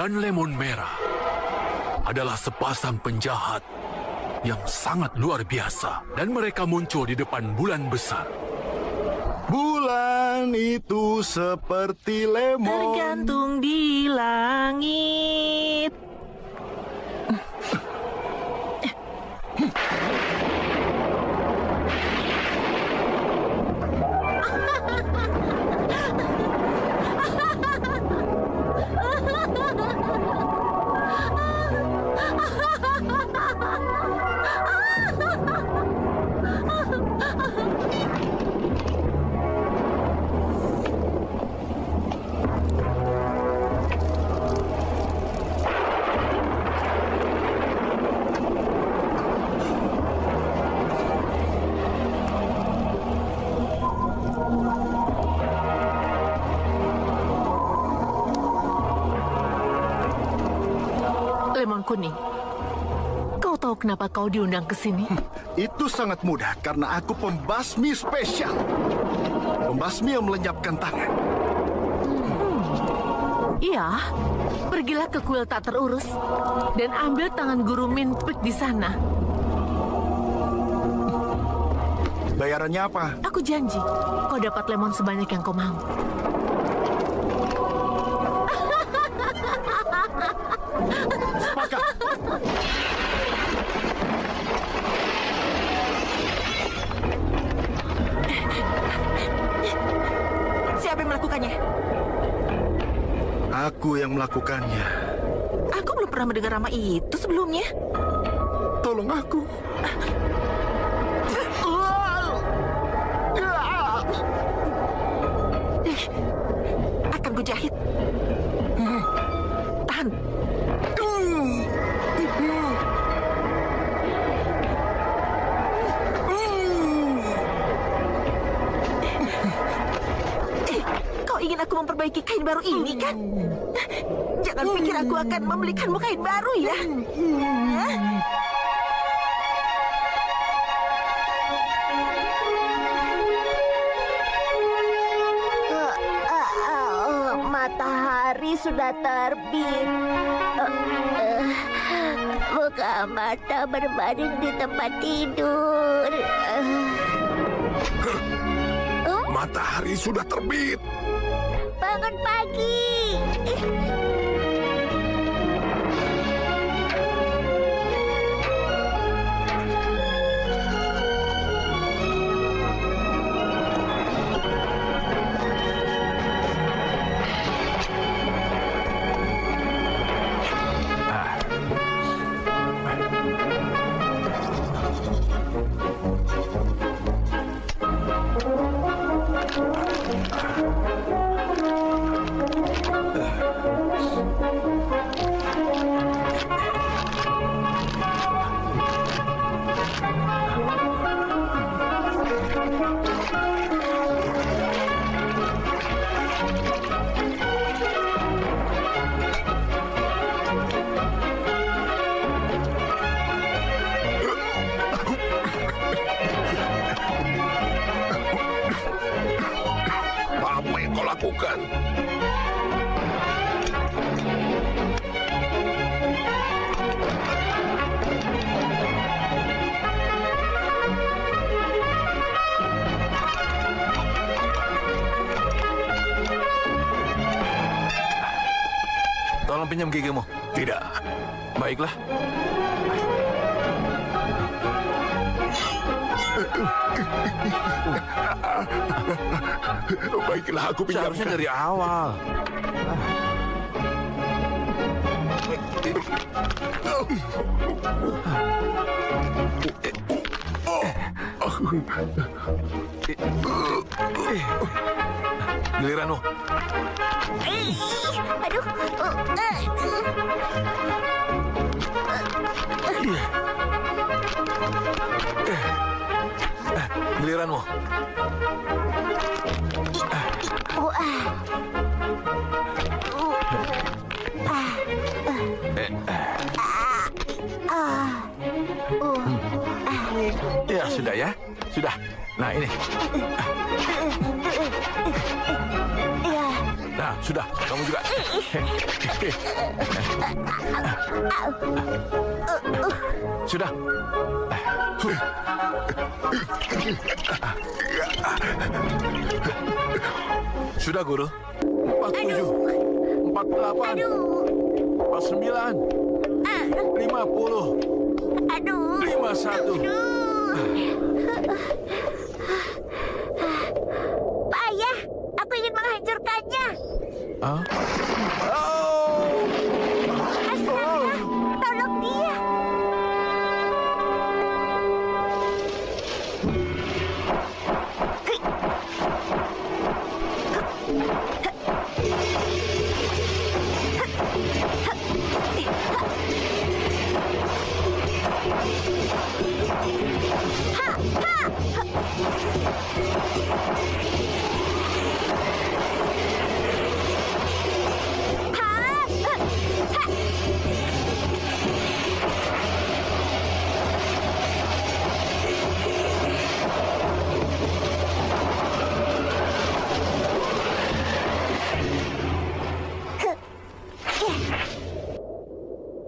dan lemon merah adalah sepasang penjahat yang sangat luar biasa. Dan mereka muncul di depan bulan besar. Bulan itu seperti lemon. Tergantung di langit. Lemon kuning, kau tahu kenapa kau diundang ke sini? Itu sangat mudah karena aku pembasmi spesial. Pembasmi yang melenyapkan tangan. Iya, pergilah ke kuil tak terurus dan ambil tangan guru Minpik di sana. Bayarannya apa? Aku janji, kau dapat lemon sebanyak yang kau mau. Sepakat. Siapa yang melakukannya? Aku yang melakukannya. Aku belum pernah mendengar nama itu sebelumnya. Tolong aku. Akan kujahit. Tahan. Kau ingin aku memperbaiki kain baru ini, kan? Jangan pikir aku akan membelikanmu kain baru, ya? Matahari sudah terbit. Buka mata berbaring di tempat tidur. Matahari sudah terbit. Bangun pagi. Apa yang kau lakukan? Tolong pinjam gigimu. Tidak. Baiklah. Baiklah, aku pinjamkan. Seharusnya dari awal. Giliranmu. Aduh. Giliranmu. Ya, sudah ya. Sudah. Nah, ini. Ya. Nah, sudah. Kamu juga. Sudah. Sudah, Guru. 47, 48, 49, 50, Aduh. 51. Payah. Aku ingin menghancurkannya. Hah? Oh! Astaga, tolong dia.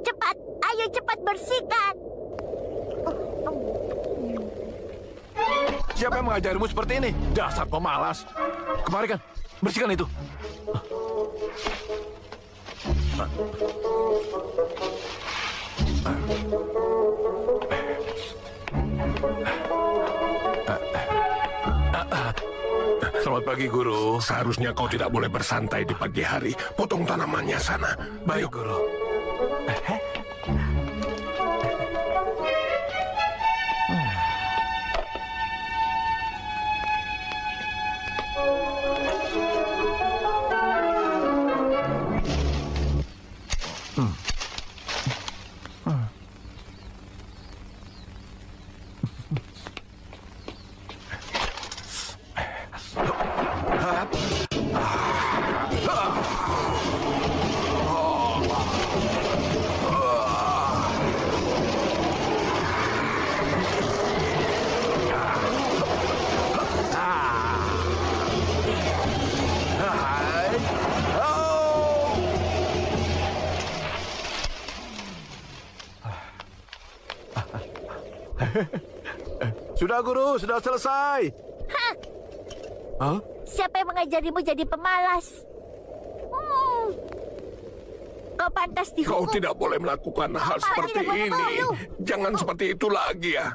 Cepat, ayo cepat bersihkan. Siapa yang mengajarimu seperti ini? Dasar pemalas. Kemari kan, bersihkan itu. Selamat pagi, Guru. Seharusnya kau tidak boleh bersantai di pagi hari. Potong tanamannya sana. Baik, Guru. Sudah, Guru, sudah selesai. Hah? Siapa yang mengajarimu jadi pemalas? Kau pantas Kau dihukum. tidak boleh melakukan hal seperti tidak boleh ini. malu. Jangan seperti itu lagi ya.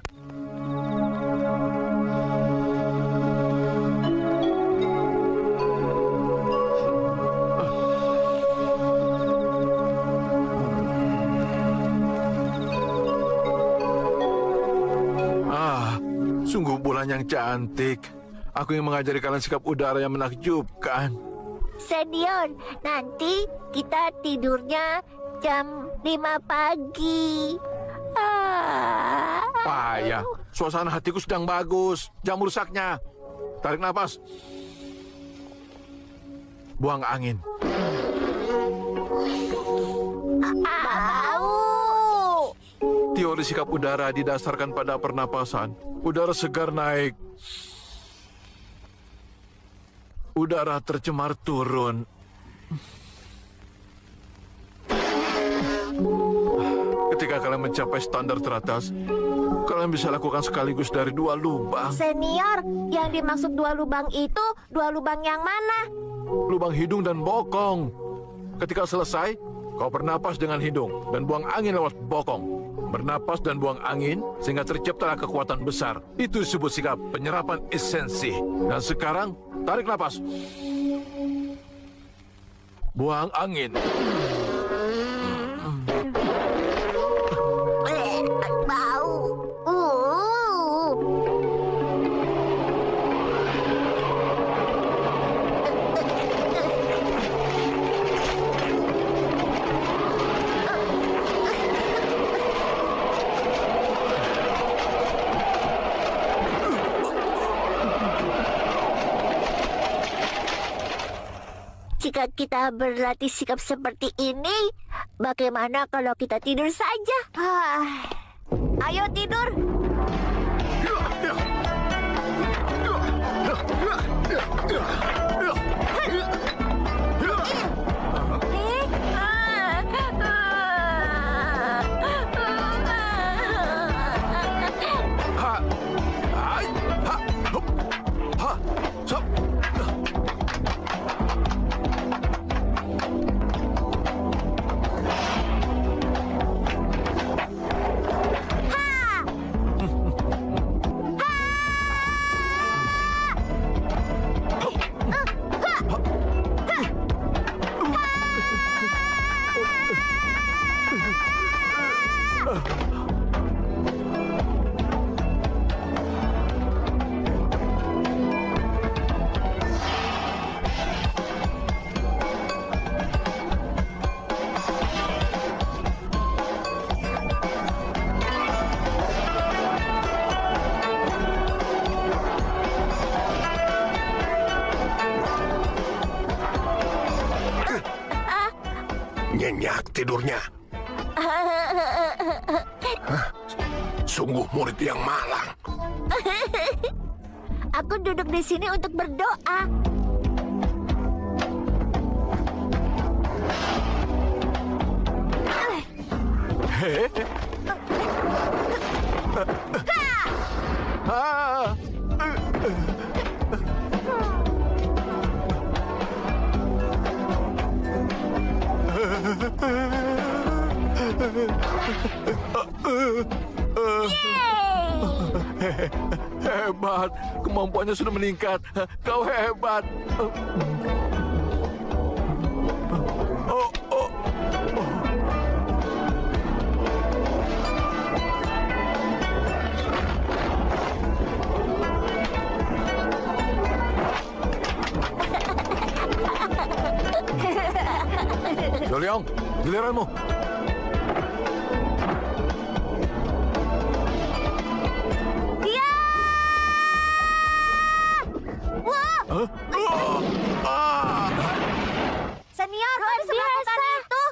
Sungguh bulan yang cantik. Aku yang mengajari kalian sikap udara yang menakjubkan. Senior, nanti kita tidurnya jam 5 pagi. Payah. Suasana hatiku sedang bagus. Jangan merusaknya. Tarik napas. Buang angin. Bau. Teori sikap udara didasarkan pada pernapasan. Udara segar naik. Udara tercemar turun. Ketika kalian mencapai standar teratas, kalian bisa lakukan sekaligus dari 2 lubang. Senior, yang dimaksud 2 lubang itu 2 lubang yang mana? Lubang hidung dan bokong. Ketika selesai, kau bernapas dengan hidung dan buang angin lewat bokong. Bernapas dan buang angin sehingga terciptalah kekuatan besar. Itu disebut sikap penyerapan esensi. Dan sekarang, tarik napas. Buang angin. Bau. Jika kita berlatih sikap seperti ini, bagaimana kalau kita tidur saja? Ayo tidur. nyenyak tidurnya. Sungguh murid yang malang. Aku duduk di sini untuk berdoa. Ah. Hebat, kemampuannya sudah meningkat. Kau hebat. Oh, oh, oh. Joliong, giliranmu. Senior, kau bisa melakukan itu?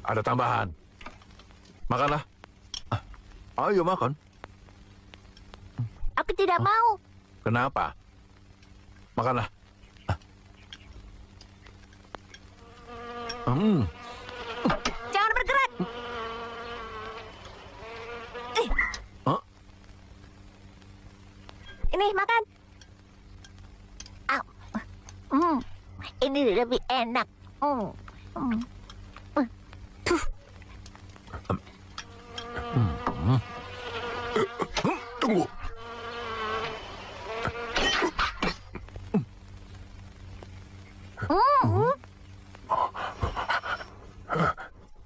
Ada tambahan. Makanlah. Ayo makan. Aku tidak mau. Kenapa? Makanlah. Jangan bergerak. Hah? Ini makan. Ini lebih enak. Tunggu.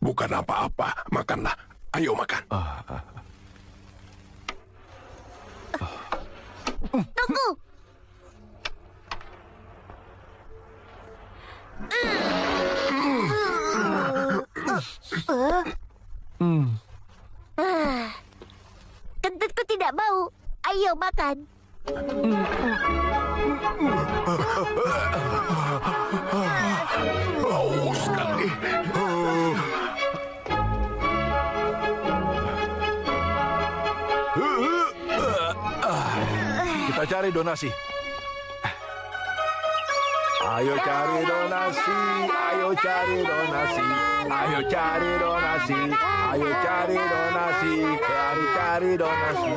Bukan apa-apa. Makanlah. Ayo makan. Tunggu. Kentutku tidak bau. Ayo makan. Bau sekali. Kita cari donasi. Ayo cari donasi, ayo cari donasi, ayo cari donasi, ayo cari donasi, cari donasi.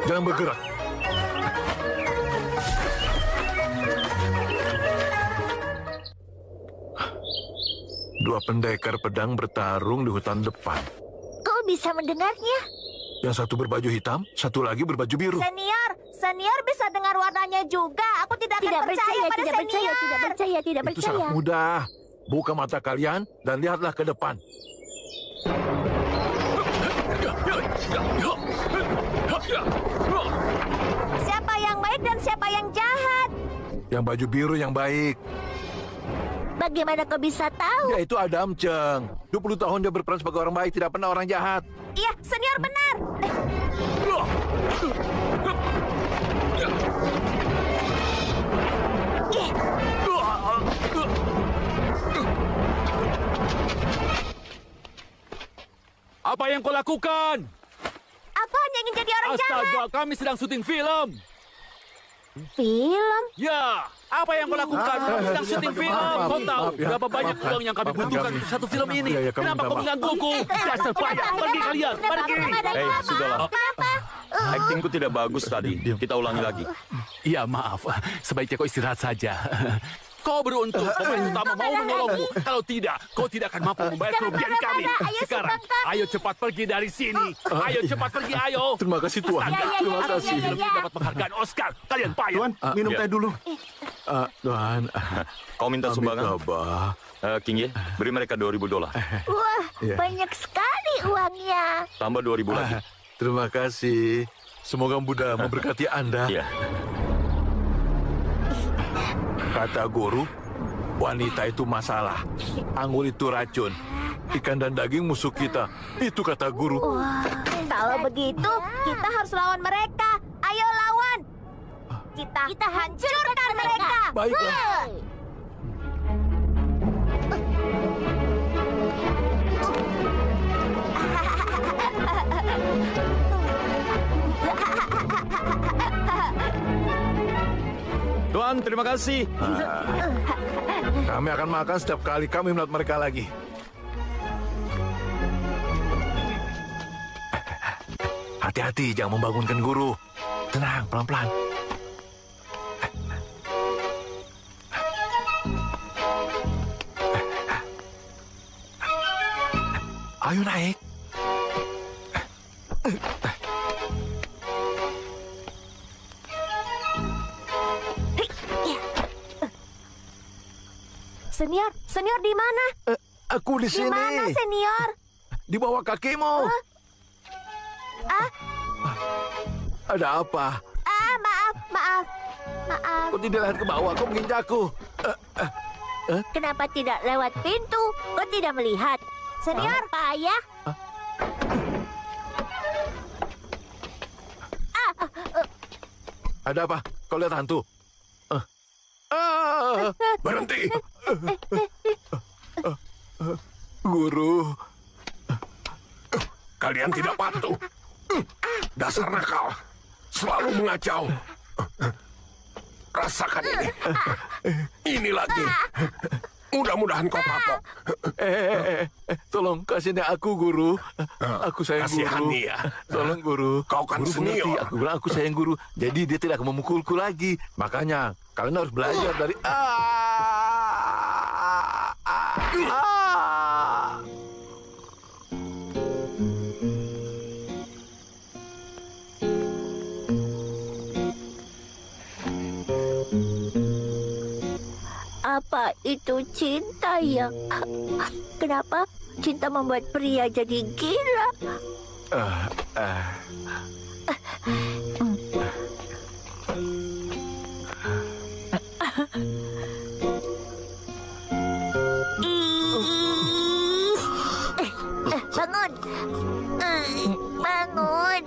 Jangan bergerak. Dua pendekar pedang bertarung di hutan depan. Kau bisa mendengarnya? Yang satu berbaju hitam, satu lagi berbaju biru. Senior bisa dengar warnanya juga. Aku tidak akan percaya pada Itu sangat mudah. Buka mata kalian dan lihatlah ke depan. Siapa yang baik dan siapa yang jahat? Yang baju biru yang baik. Bagaimana kau bisa tahu? Yaitu Adam Cheng. 20 tahun dia berperan sebagai orang baik, tidak pernah orang jahat. Iya, senior benar. Apa yang kau lakukan? Aku hanya ingin jadi orang jahat. Astaga, kami sedang syuting film. Film? Ya, apa yang kau lakukan? Kami sedang syuting film. Kau tahu berapa banyak uang yang kami butuhkan untuk satu film ini? Kenapa kau menggangguku? Dasar payah, pergi kalian, pergi. Hei, sudahlah. Kenapa? Aktingku tidak bagus tadi. Kita ulangi lagi. Ya, maaf. Sebaiknya kau istirahat saja. Kau beruntung, pemain utama mau menolongmu. Kalau tidak, kau tidak akan mampu membayar kerugian kami. Sekarang, ayo cepat pergi dari sini. Ayo cepat pergi, ayo. Terima kasih Tuan. Terima kasih. Film dapat penghargaan Oscar. Kalian payah. Tuan, minum ya. teh dulu. Tuan, Kau minta sumbangan? Abah. King Ye, beri mereka $2,000. Wah, banyak sekali uangnya. Tambah 2.000 lagi. Terima kasih. Semoga Buddha memberkati Anda. Ya. Kata guru, wanita itu masalah. Anggur itu racun. Ikan dan daging musuh kita. Itu kata guru. Kalau begitu, kita harus lawan mereka. Ayo lawan. Kita hancurkan mereka. Baiklah. Tuan, terima kasih. Kami akan makan setiap kali kami melihat mereka lagi. Hati-hati, jangan membangunkan guru. Tenang, pelan-pelan. Ayo naik. Senior di mana? Aku di Di sini. mana, senior? Di bawah kakimu. Ada apa? Maaf. Kau tidak lihat ke bawah, kau menginjakku. Kenapa tidak lewat pintu? Kau tidak melihat? Senior, payah. Ada apa? Kau lihat hantu? Berhenti. Guru, Kalian tidak patuh. Dasar nakal. Selalu mengacau. Rasakan ini. Ini lagi. Mudah-mudahan kau kapok. tolong kasih aku guru. Aku sayang Kasihan guru. dia. Tolong guru. Kau kan Guru mengerti. senior. Aku bilang aku sayang guru. Jadi dia tidak akan memukulku lagi. Makanya kalian harus belajar dari. Apa itu cinta ya? Kenapa cinta membuat pria jadi gila? Bangun! Bangun!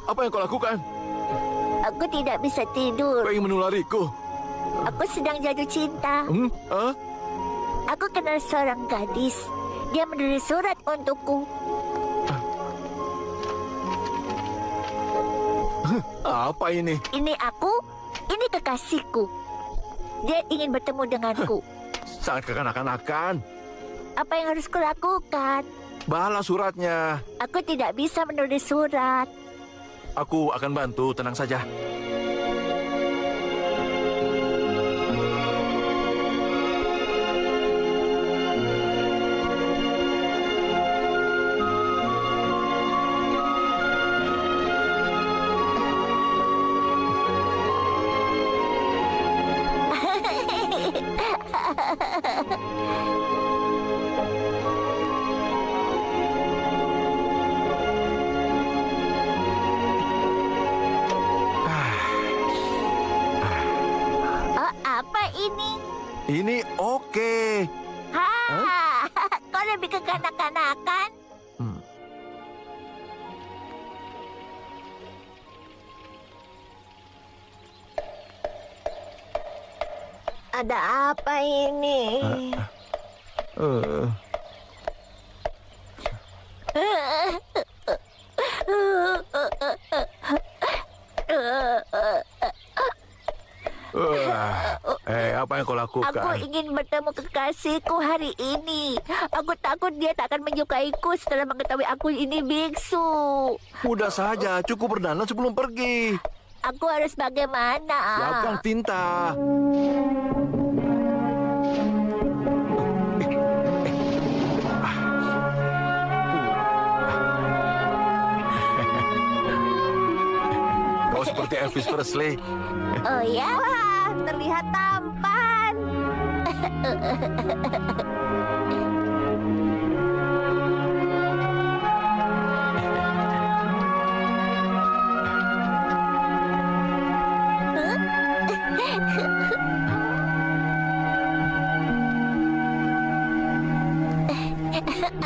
Apa yang kau lakukan? Aku tidak bisa tidur. Kau ingin menulariku? Aku sedang jatuh cinta. Hah? Aku kenal seorang gadis. Dia menulis surat untukku. Apa ini? Ini aku, ini kekasihku. Dia ingin bertemu denganku. Sangat kekanak-kanakan. Apa yang harus kulakukan? Balas suratnya. Aku tidak bisa menulis surat. Aku akan bantu, tenang saja. Oh, apa ini? Ini oke. Kau lebih kekanak-kanakan? Ada apa ini? Apa yang kau lakukan? Aku ingin bertemu kekasihku hari ini. Aku takut dia tak akan menyukaiku setelah mengetahui aku ini biksu. Mudah saja, cukup berdandan sebelum pergi. Aku harus bagaimana? Siapkan tinta. Kau seperti Elvis Presley. Oh ya? Wah, terlihat tampan.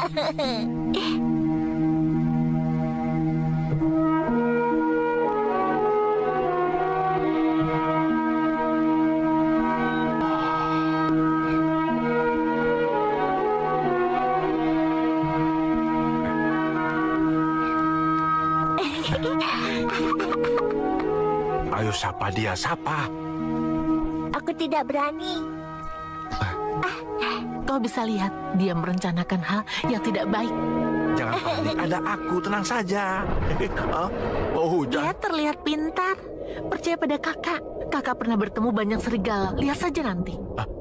Ayo sapa dia, sapa. Aku tidak berani. Kau bisa lihat, dia merencanakan hal yang tidak baik. Jangan panik, ada aku, tenang saja. Oh, hujan. Dia terlihat pintar. Percaya pada kakak. Kakak pernah bertemu banyak serigala. Lihat saja nanti.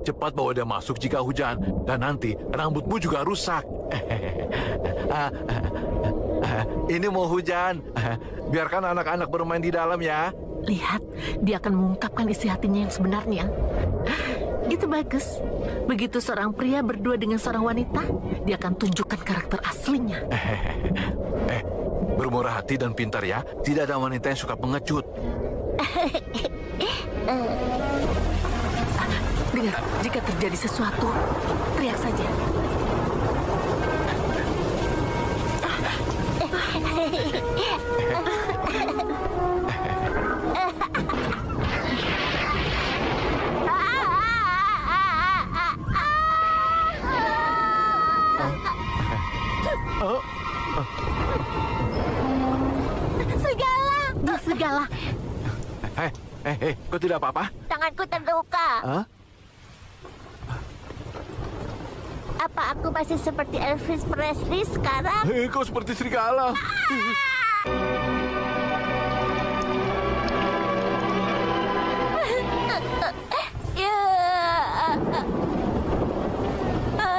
Cepat bawa dia masuk jika hujan. Dan nanti rambutmu juga rusak. Ini mau hujan. Biarkan anak-anak bermain di dalam ya. Lihat, dia akan mengungkapkan isi hatinya yang sebenarnya. Itu bagus. Begitu seorang pria berdua dengan seorang wanita, dia akan tunjukkan karakter aslinya. Bermurah hati dan pintar ya. Tidak ada wanita yang suka pengecut. Dengar, jika terjadi sesuatu, teriak saja. Serigala! Dia serigala. Kau tidak apa-apa? Tanganku terluka. Hah? Apa aku masih seperti Elvis Presley sekarang? Kau seperti serigala.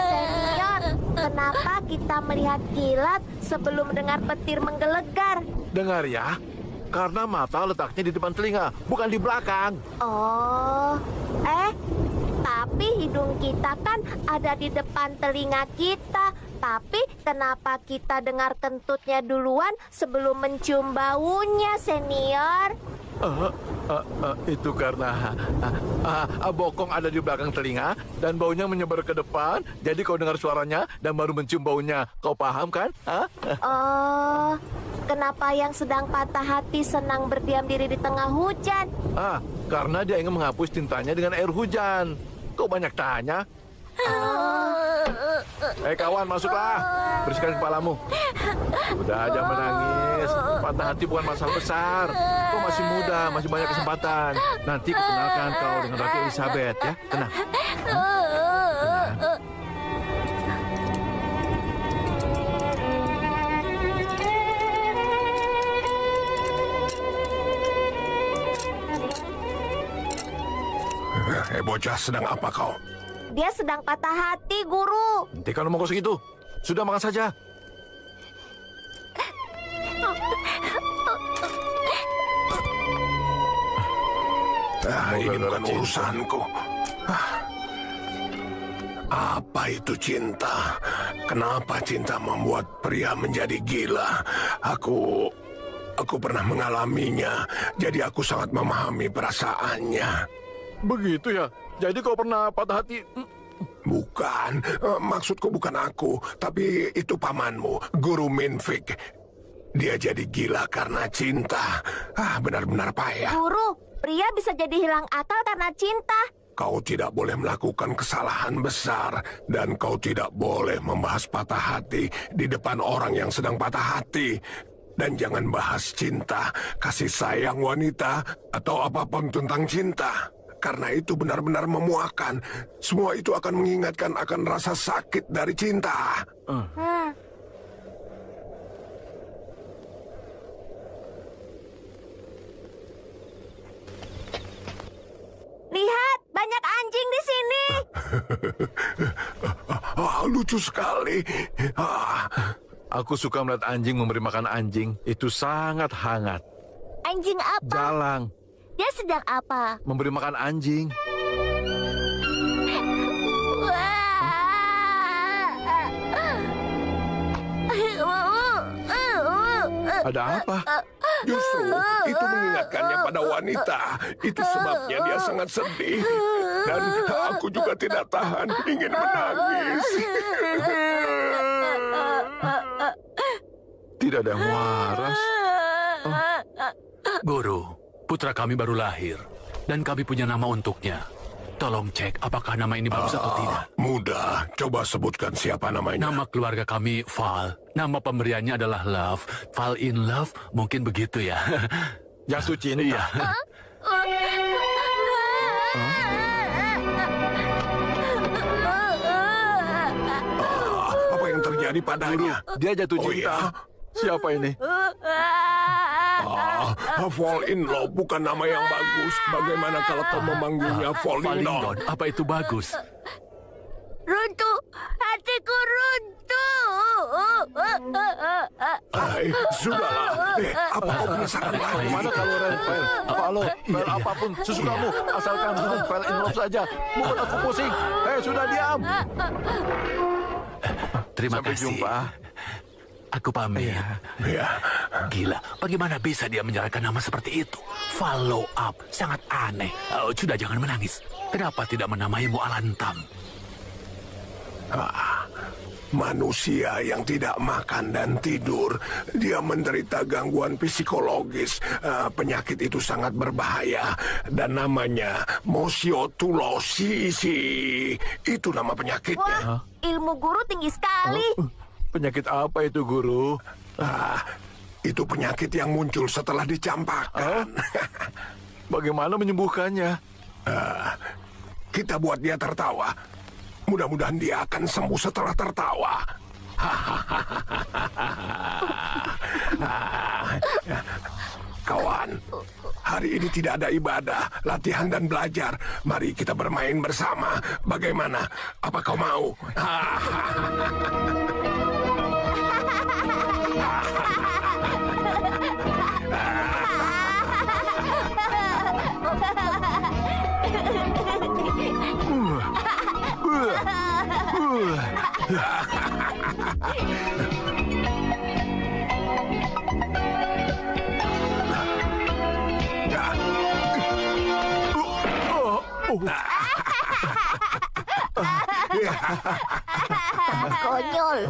Senior, kenapa kita melihat kilat sebelum mendengar petir menggelegar? Dengar ya. Karena mata letaknya di depan telinga, bukan di belakang. Oh, tapi hidung kita kan ada di depan telinga kita. Tapi kenapa kita dengar kentutnya duluan sebelum mencium baunya, senior? Itu karena bokong ada di belakang telinga dan baunya menyebar ke depan. Jadi kau dengar suaranya dan baru mencium baunya. Kau paham kan? Oh, kenapa yang sedang patah hati senang berdiam diri di tengah hujan? Karena dia ingin menghapus tintanya dengan air hujan. Kau banyak tanya. Kawan, masuklah. Bersihkan kepalamu. Udah aja menangis. Patah hati bukan masalah besar. Kau masih muda, masih banyak kesempatan. Nanti kukenalkan kau dengan Ratu Elizabeth ya. Tenang. Bocah, sedang apa kau? Dia sedang patah hati, Guru. Hentikan omong kosong itu. Sudah makan saja. Ini bukan urusanku. Apa itu cinta? Kenapa cinta membuat pria menjadi gila? Aku pernah mengalaminya, jadi aku sangat memahami perasaannya. Begitu ya? Jadi kau pernah patah hati? Bukan, maksudku bukan aku, tapi itu pamanmu, Guru Minfik. Dia jadi gila karena cinta. Benar-benar payah. Guru, pria bisa jadi hilang akal karena cinta. Kau tidak boleh melakukan kesalahan besar, dan kau tidak boleh membahas patah hati di depan orang yang sedang patah hati. Dan jangan bahas cinta, kasih sayang wanita, atau apapun tentang cinta. Karena itu benar-benar memuakan. Semua itu akan mengingatkan akan rasa sakit dari cinta. Lihat, banyak anjing di sini. Lucu sekali. Aku suka melihat anjing memberi makan anjing. Itu sangat hangat. Anjing apa? Jalang. Dia sedang apa? Memberi makan anjing. Ada apa? Justru itu mengingatkannya pada wanita. Itu sebabnya dia sangat sedih. Dan aku juga tidak tahan ingin menangis. tidak ada yang waras. Guru, putra kami baru lahir. Dan kami punya nama untuknya. Tolong cek apakah nama ini bagus atau tidak. Mudah. Coba sebutkan siapa namanya. Nama keluarga kami Val. Nama pemberiannya adalah Love. Fall in love, mungkin begitu ya. Jatuh cinta. Iya. Apa yang terjadi padanya? Dia jatuh Oh, cinta. iya? Siapa ini? Fall in love bukan nama yang bagus. Bagaimana kalau kau memanggilnya Falling Falling Down? Down, apa itu bagus? Runtuh, hatiku runtuh. Sudahlah. Apa kau punya saran lain? Bagaimana kalau Rafael? Vel apapun sesukamu. Asalkan bukan Vel in love saja. Bukan aku pusing. Sudah diam. Terima Sampai kasih. jumpa. Aku pamit. Ya, Gila, bagaimana bisa dia menyerahkan nama seperti itu? Follow up, sangat aneh. Oh, sudah jangan menangis. Kenapa tidak menamaimu Alantam? manusia yang tidak makan dan tidur. Dia menderita gangguan psikologis. Penyakit itu sangat berbahaya. Dan namanya mosiotulosis. Itu nama penyakitnya. Wah, ilmu guru tinggi sekali. Penyakit apa itu, Guru? Itu penyakit yang muncul setelah dicampakkan. Bagaimana menyembuhkannya? Kita buat dia tertawa. Mudah-mudahan dia akan sembuh setelah tertawa. Kawan, hari ini tidak ada ibadah, latihan dan belajar. Mari kita bermain bersama. Bagaimana? Apa kau mau? Konyol.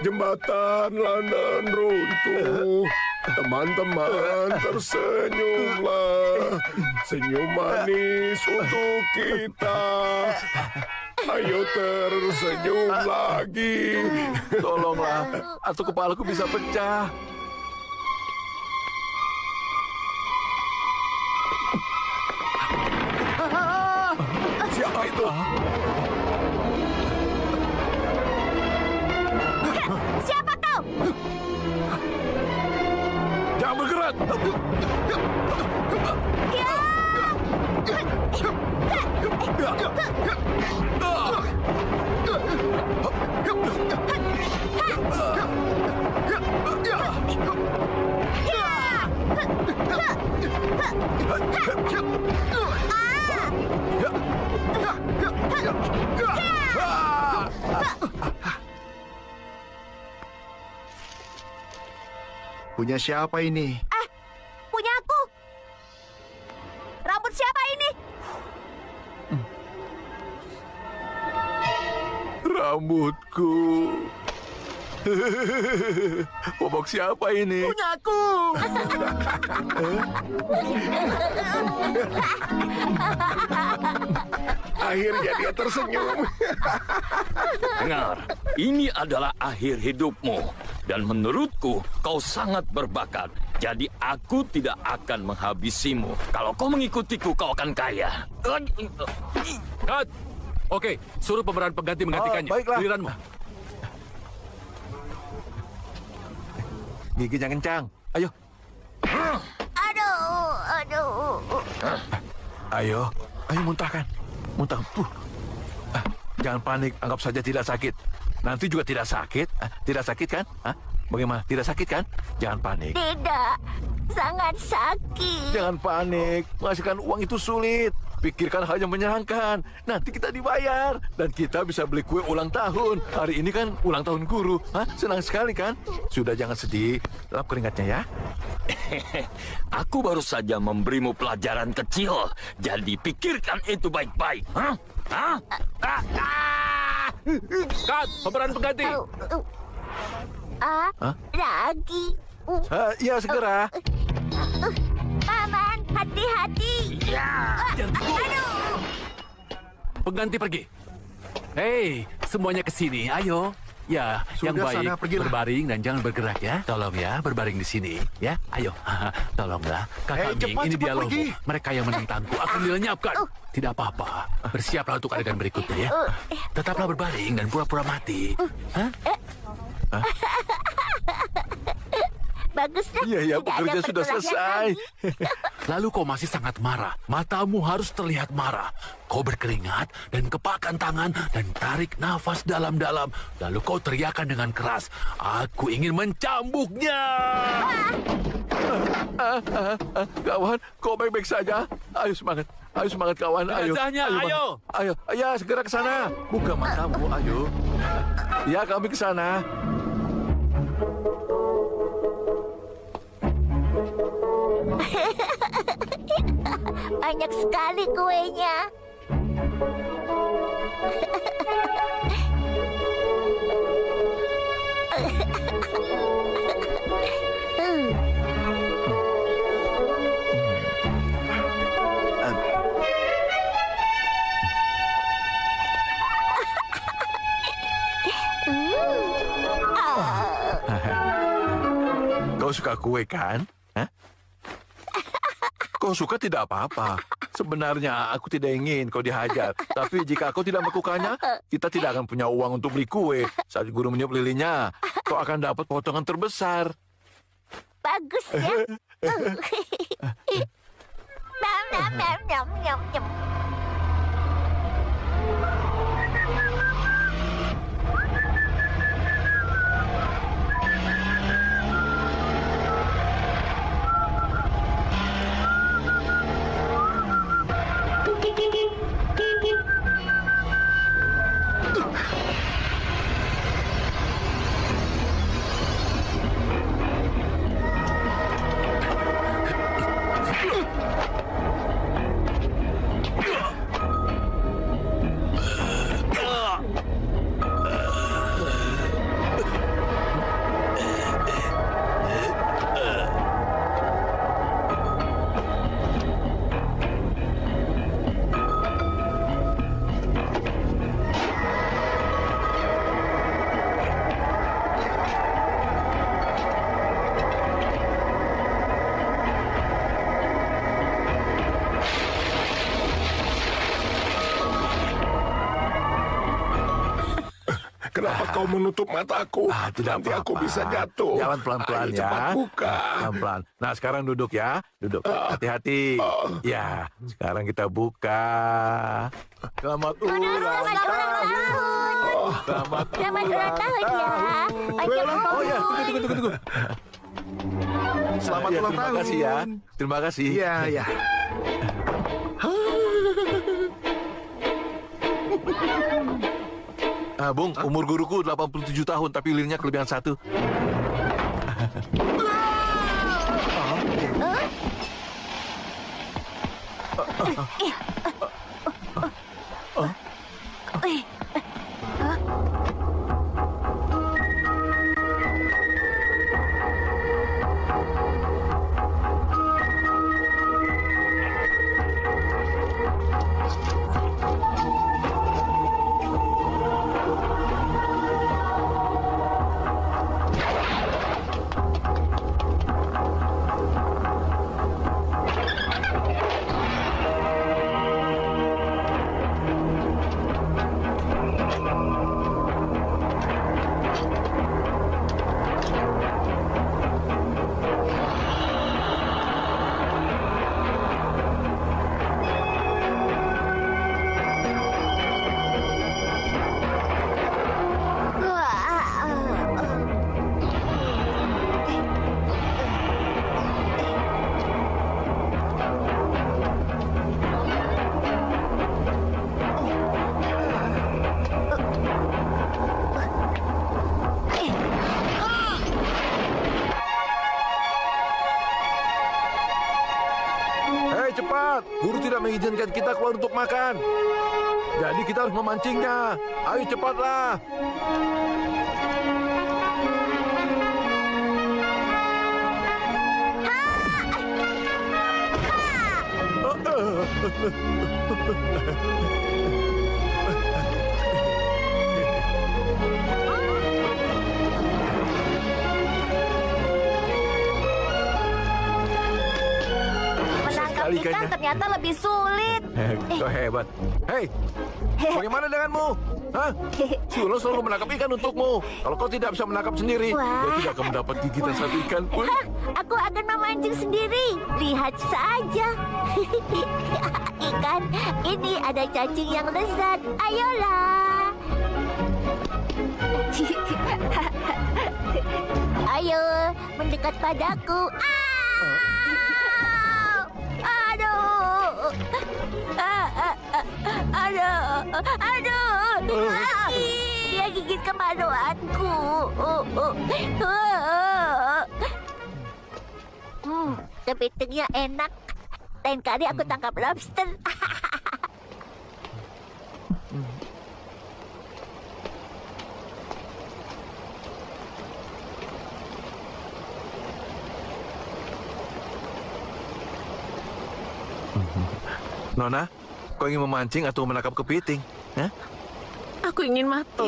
Jembatan London runtuh. Teman-teman tersenyumlah. Senyum manis untuk kita. Ayo tersenyum lagi. Tolonglah, atau kepalaku bisa pecah. Siapa itu? Siapa kau? Jangan bergerak. Punya siapa ini? Punya aku. Rambut siapa ini? Rambutku. Bobok siapa ini? Punya aku. Akhirnya dia tersenyum. Dengar, ini adalah akhir hidupmu. Dan menurutku, kau sangat berbakat. Jadi aku tidak akan menghabisimu. Kalau kau mengikutiku, kau akan kaya. Cut! Oke, suruh pemeran pengganti menggantikannya. Baiklah. Giliranmu. Giginya kencang. Ayo. Aduh. Ayo muntahkan. Muntah. Jangan panik, anggap saja tidak sakit. Nanti juga tidak sakit. Tidak sakit kan? Bagaimana? Tidak sakit kan? Jangan panik. Tidak, sangat sakit. Jangan panik. Menghasilkan uang itu sulit. Pikirkan hal yang menyenangkan. Nanti kita dibayar. Dan kita bisa beli kue ulang tahun. Hari ini kan ulang tahun guru. Senang sekali kan? Sudah, jangan sedih. Lap keringatnya ya. Aku baru saja memberimu pelajaran kecil. Jadi pikirkan itu baik-baik. Cut! Pemeran pengganti. Lagi. Ya, segera. Paman, hati-hati. Jangan tunggu. Pengganti pergi. Hei, semuanya ke sini. Ayo. Ya, yang Sudah, baik sana, pergilah. berbaring dan jangan bergerak ya. Tolong ya, berbaring di sini. Ya, ayo. Tolonglah. Kakak Ming, cepat, ini cepat dialogmu. pergi. Mereka yang menentangku akan dilenyapkan. Tidak apa-apa. Bersiaplah untuk adegan berikutnya ya. Tetaplah berbaring dan pura-pura mati. Hah? Baguslah. Iya, Tidak pekerja ada sudah perkelahian selesai. lagi. Lalu kau masih sangat marah. Matamu harus terlihat marah. Kau berkeringat dan kepakkan tangan dan tarik nafas dalam-dalam. Lalu kau teriakan dengan keras. Aku ingin mencambuknya. Kawan, kau baik-baik saja. Ayo semangat. Ayo semangat kawan. Ayo. Jenazahnya, Bang. ayo. Ayo, ya segera ke sana. Buka matamu, ayo. Ya, kami ke sana. Banyak sekali kuenya. Kau suka kue kan? Hah? Kau suka tidak apa-apa. Sebenarnya aku tidak ingin kau dihajar. Tapi jika kau tidak melakukannya, kita tidak akan punya uang untuk beli kue. Saat guru meniup lilinnya, kau akan dapat potongan terbesar. Bagus ya. Nam, nam, nam, nam, nam, nam. Kenapa kau menutup mataku? Tidak Nanti aku apa-apa. bisa jatuh. Jalan pelan-pelan Ayo, ya. cepat buka. Pelan-pelan. Nah, sekarang duduk ya. Duduk. Hati-hati. Ya, sekarang kita buka. Selamat ulang Selamat ulang tahun. tahun. Selamat Selamat ulang tahun ya. Panjang umur. Oh ya, tunggu. Selamat Ya, ulang terima tahun. kasih ya. Terima kasih. Iya, iya. Bung, umur guruku 87 tahun, tapi lilinnya kelebihan 1. Cepat, guru tidak mengizinkan kita keluar untuk makan. Jadi kita harus memancingnya. Ayo cepatlah. Menangkap ikan ternyata lebih sulit. Kau hebat. Hei, bagaimana denganmu? Hah? Sulo selalu menangkap ikan untukmu. Kalau kau tidak bisa menangkap sendiri, Wah. dia tidak akan mendapat gigitan satu ikan pun. Aku akan memancing sendiri. Lihat saja. Ikan, ini ada cacing yang lezat. Ayolah. Ayo, mendekat padaku. Aduh. Aduh. Dia gigit kemaluanku. Kepitingnya enak. Lain kali aku tangkap lobster. Nona, kau ingin memancing atau menangkap kepiting? Hah? Aku ingin mati.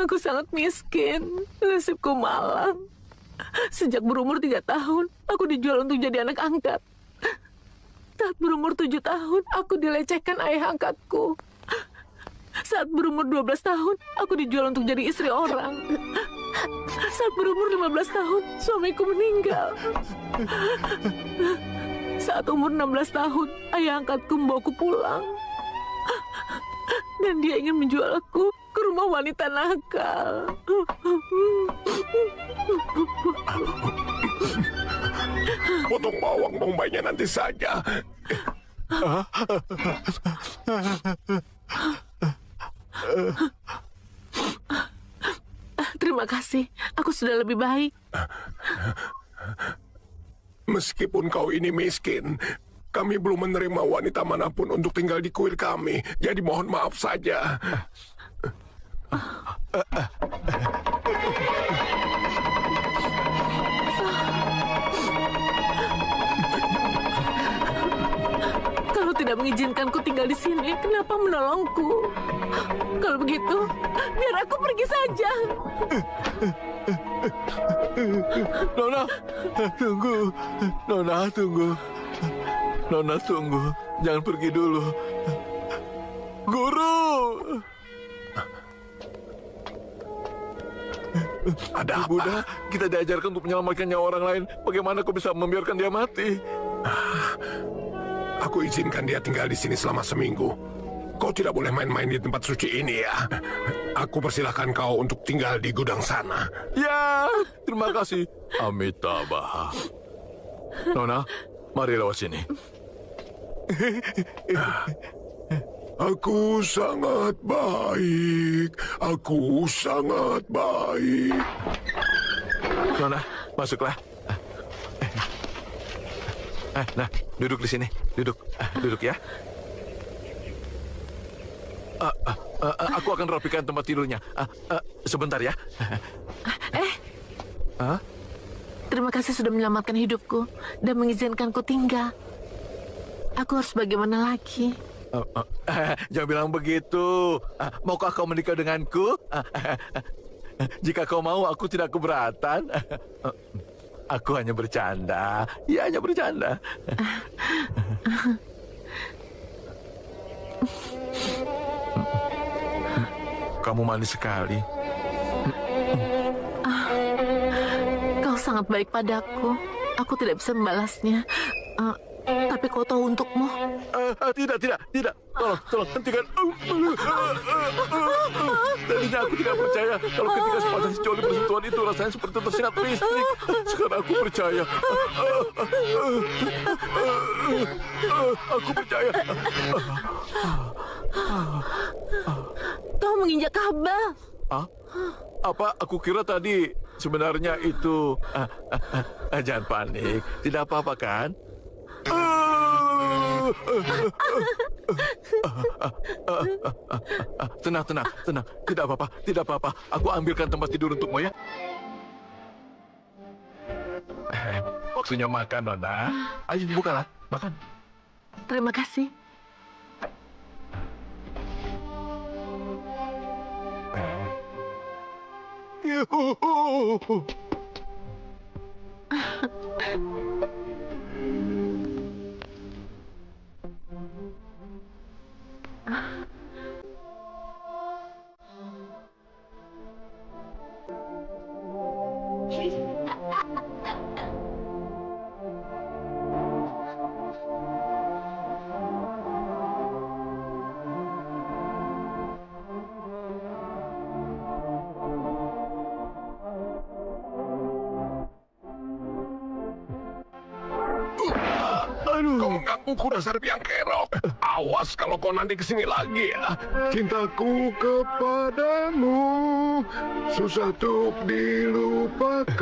Aku sangat miskin. Nasibku malang. Sejak berumur 3 tahun, aku dijual untuk jadi anak angkat. Saat berumur 7 tahun, aku dilecehkan ayah angkatku. Saat berumur 12 tahun, aku dijual untuk jadi istri orang. Saat berumur 15 tahun, suamiku meninggal. Saat umur 16 tahun, ayah angkatku membawaku pulang. Dan dia ingin menjual aku ke rumah wanita nakal. Potong bawang bombaynya nanti saja. Terima kasih, aku sudah lebih baik. Meskipun kau ini miskin, kami belum menerima wanita manapun untuk tinggal di kuil kami. Jadi mohon maaf saja. Kalau tidak mengizinkanku tinggal di sini, kenapa menolongku? Kalau begitu, biar aku pergi saja. Nona, tunggu. Nona, tunggu. Nona, tunggu. Jangan pergi dulu. Guru! Ada apa? Buddha, kita diajarkan untuk menyelamatkan nyawa orang lain. Bagaimana kau bisa membiarkan dia mati? Aku izinkan dia tinggal di sini selama seminggu. Kau tidak boleh main-main di tempat suci ini ya. Aku persilahkan kau untuk tinggal di gudang sana. Ya, terima kasih. Amitabha. Nona, mari lewat sini. Aku sangat baik. Aku sangat baik. Nona, masuklah. Nah, duduk di sini. Duduk ya. Aku akan rapikan tempat tidurnya. Sebentar ya. Terima kasih sudah menyelamatkan hidupku dan mengizinkanku tinggal. Aku harus bagaimana lagi? Jangan bilang begitu. Maukah kau menikah denganku? Jika kau mau, aku tidak keberatan. Aku hanya bercanda. Ya, hanya bercanda. Kamu manis sekali. Kau sangat baik padaku. Aku tidak bisa membalasnya. Tapi kau tahu untukmu. Tidak. Tolong, hentikan. Tadinya aku tidak percaya kalau ketika sepasang si Coli bersentuhan itu rasanya seperti tersengat listrik. Sekarang aku percaya. Aku percaya. Kau menginjak Ka'bah. Apa? Aku kira tadi sebenarnya itu... Jangan panik. Tidak apa-apa kan? Tenang. Tidak apa-apa. Aku ambilkan tempat tidur untukmu ya. Waktunya makan, Nona. Ayo bukalah, makan. Terima kasih. Kau menggangguku dasar biang kerok. Awas kalau kau nanti kesini lagi ya. Cintaku kepadamu susah untuk dilupakan.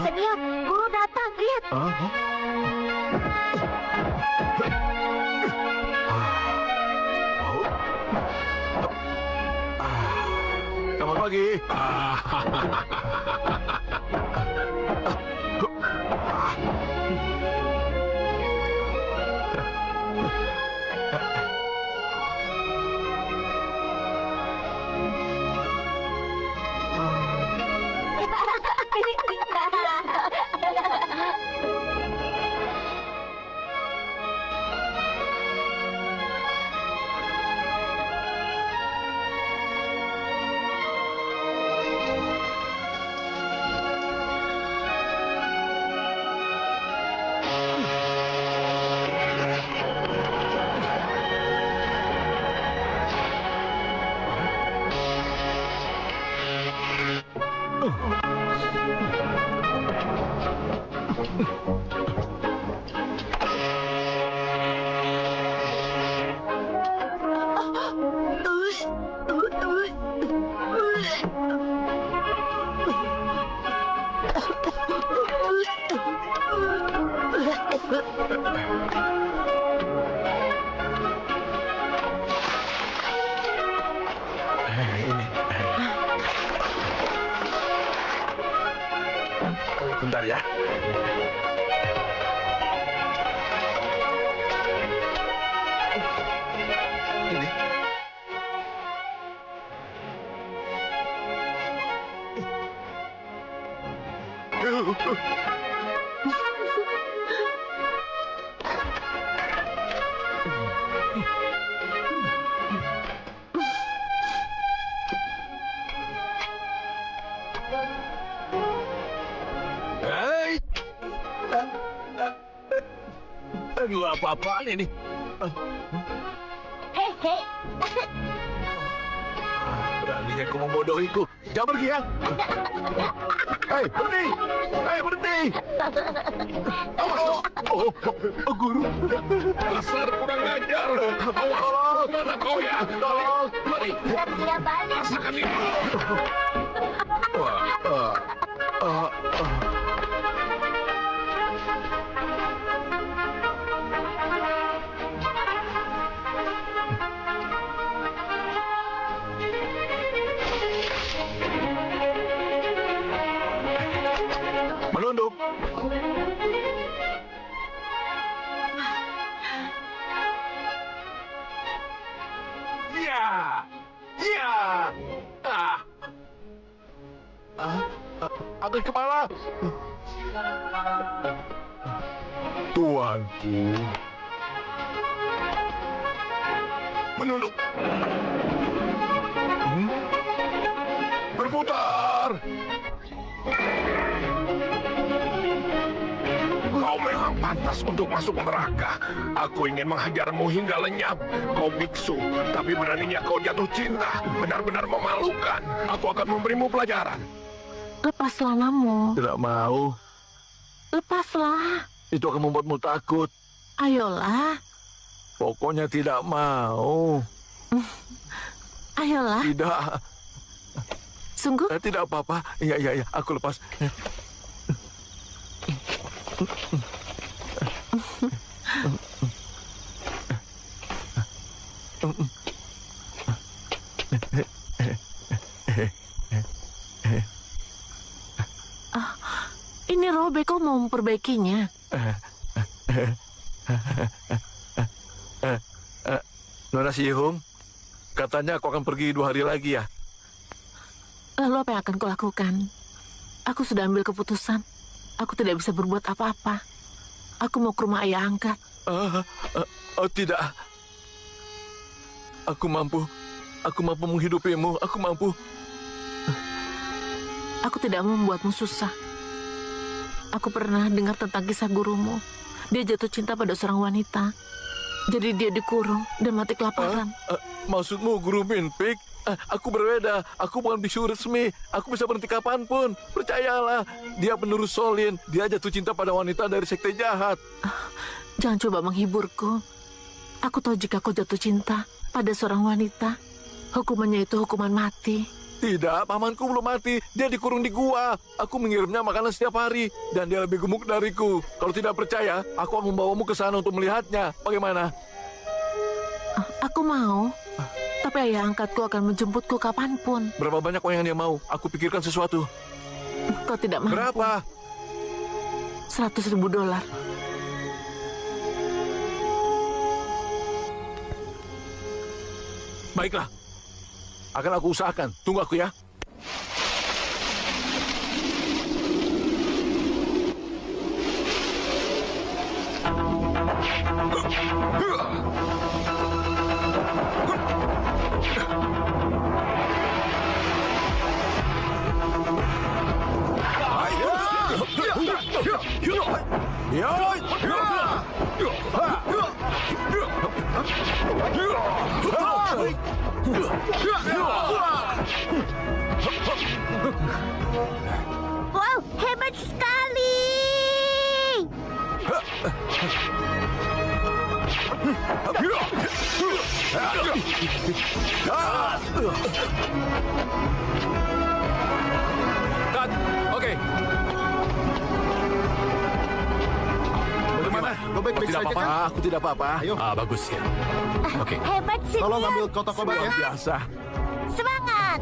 Senior, guru datang, lihat. Selamat pagi. Bentar ya. Ini. Hei. Aduh, apa-apaan ini? Hehe. Beraninya kau membodohiku. Jangan pergi ya. Hei, berhenti. Hei, berhenti. Guru. Dasar kurang ajar. Awas, mana kau ya? Tolong. Mari, Dia balik. rasakan ini. Menunduk. Ya. Angkat kepala. Tuanku. Menunduk. Berputar. Kau memang pantas untuk masuk neraka. Aku ingin menghajarmu hingga lenyap. Kau biksu, tapi beraninya kau jatuh cinta. Benar-benar memalukan. Aku akan memberimu pelajaran. Lepaslah namamu. Tidak mau. Lepaslah. Itu akan membuatmu takut. Ayolah, Pokoknya tidak mau. ayolah. Tidak. Sungguh? Tidak apa-apa. Iya, aku lepas. Ini robek, kau mau memperbaikinya? Nona Sihung, katanya aku akan pergi 2 hari lagi ya? Lalu apa yang akan kau lakukan? Aku sudah ambil keputusan. Aku tidak bisa berbuat apa-apa. Aku mau ke rumah ayah angkat. Tidak. Aku mampu menghidupimu. Aku mampu. Aku tidak mau membuatmu susah. Aku pernah dengar tentang kisah gurumu. Dia jatuh cinta pada seorang wanita. Jadi dia dikurung dan mati kelaparan. Maksudmu Guru Minpik? Aku berbeda. Aku bukan bisu resmi. Aku bisa berhenti kapanpun. Percayalah. Dia penerus Solin. Dia jatuh cinta pada wanita dari sekte jahat. Jangan coba menghiburku. Aku tahu jika kau jatuh cinta pada seorang wanita, hukumannya itu hukuman mati. Tidak, pamanku belum mati. Dia dikurung di gua. Aku mengirimnya makanan setiap hari. Dan dia lebih gemuk dariku. Kalau tidak percaya, aku akan membawamu ke sana untuk melihatnya. Bagaimana? Aku mau. Tapi ayah angkatku akan menjemputku kapanpun. Berapa banyak uang yang dia mau? Aku pikirkan sesuatu. Kau tidak mampu. Berapa? $100.000. Baiklah. Akan aku usahakan. Tunggu aku ya. Wow, hebat sekali! Cut. Oke. Bagaimana? Kau baik-baik Tidak saja apa-apa. kan? Aku tidak apa-apa. Ayo, Bagus ya. Oke. Hebat sih tolong dia. ambil kotak obat ya. Biasa. Semangat!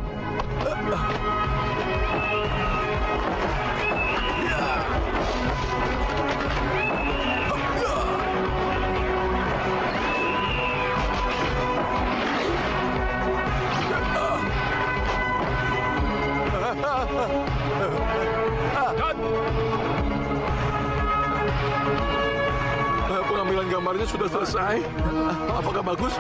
Pengambilan gambarnya sudah selesai. Apakah bagus?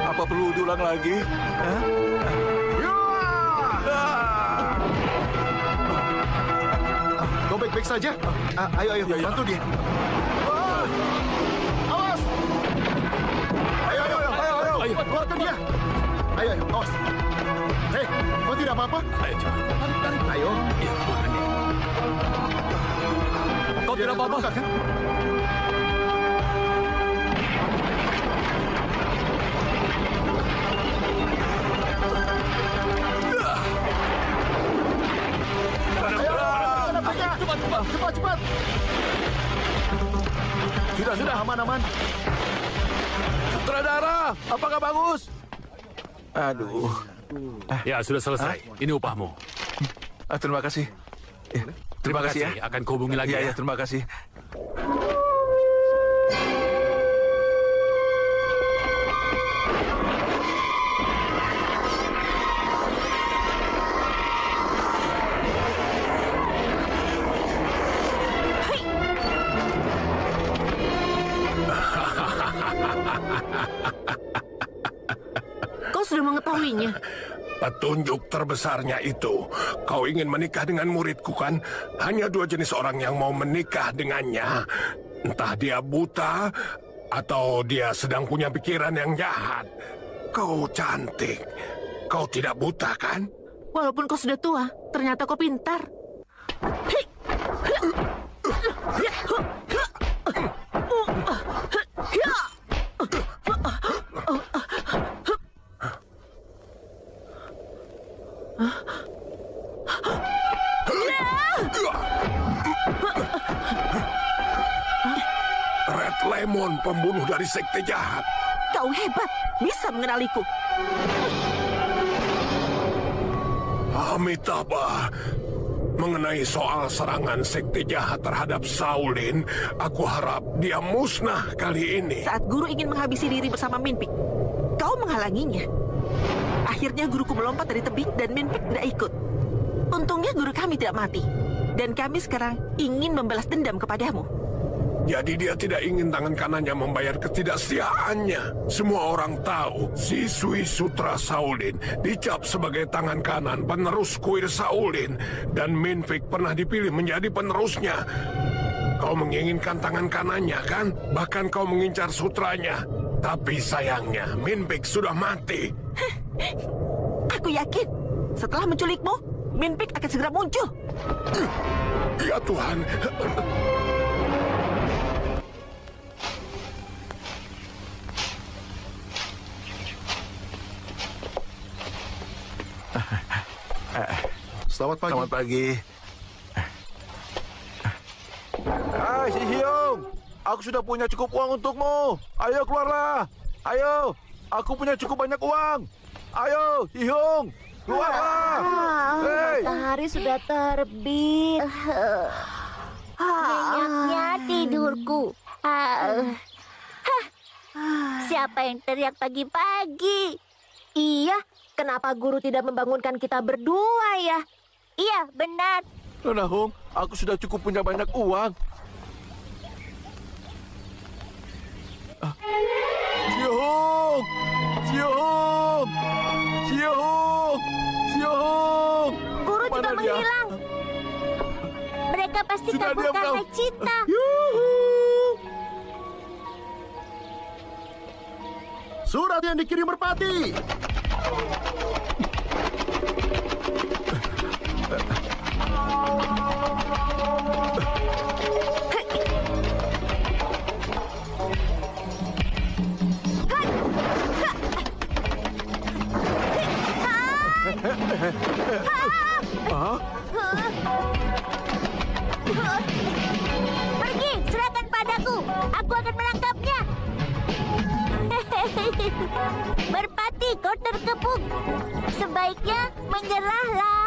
Apa perlu diulang lagi? Kau baik-baik saja? Ayo, Ya. bantu dia. Awas! Ayo, keluarkan dia. Ayo, awas. Hei, kau tidak apa-apa? Ayo cepat. Tarik. Ayo. Ya, keluarkan dia. Kau tidak apa-apa. terluka, kan? Cepat. Sudah. Aman. Sutradara, apakah bagus? Aduh. Ya, sudah selesai. Ini upahmu. Terima kasih. Terima kasih ya. Akan kuhubungi lagi Iya, ya. terima kasih. Kau sudah mengetahuinya. Petunjuk terbesarnya itu, kau ingin menikah dengan muridku kan? Hanya 2 jenis orang yang mau menikah dengannya. Entah dia buta, atau dia sedang punya pikiran yang jahat. Kau cantik. Kau tidak buta kan? Walaupun kau sudah tua, ternyata kau pintar. Red Lemon, pembunuh dari sekte jahat. Kau hebat, bisa mengenaliku. Amitabha, mengenai soal serangan sekte jahat terhadap Shaolin, aku harap dia musnah kali ini. Saat guru ingin menghabisi diri bersama Minpik, kau menghalanginya. Akhirnya guruku melompat dari tebing dan Minpik tidak ikut. Untungnya guru kami tidak mati. Dan kami sekarang ingin membalas dendam kepadamu. Jadi dia tidak ingin tangan kanannya membayar ketidaksetiaannya. Semua orang tahu siswi sutra Shaolin dicap sebagai tangan kanan penerus kuil Shaolin. Dan Minpik pernah dipilih menjadi penerusnya. Kau menginginkan tangan kanannya kan? Bahkan kau mengincar sutranya. Tapi sayangnya Minpik sudah mati. Aku yakin setelah menculikmu, Minpik akan segera muncul. Ya Tuhan. Selamat pagi. Selamat pagi. Hai, Si Hyung. Aku sudah punya cukup uang untukmu. Ayo keluarlah. Ayo. Aku punya cukup banyak uang. Ayo, Si Hyung. Keluarlah. Hei. Matahari sudah terbit. Nyenyaknya tidurku. Siapa yang teriak pagi-pagi? Iya, kenapa guru tidak membangunkan kita berdua ya? Iya, benar. Nona Hung, aku sudah cukup punya banyak uang. Si Hyung. Si Hyung. Si Hyung. Si Hyung. Guru juga Mana dia? menghilang. Mereka pasti Sudah kabur diam karena kau. cinta. Surat yang dikirim merpati. Pergi, serahkan padaku. Aku akan menangkapnya. Merpati, kau terkepung. Sebaiknya menyerahlah.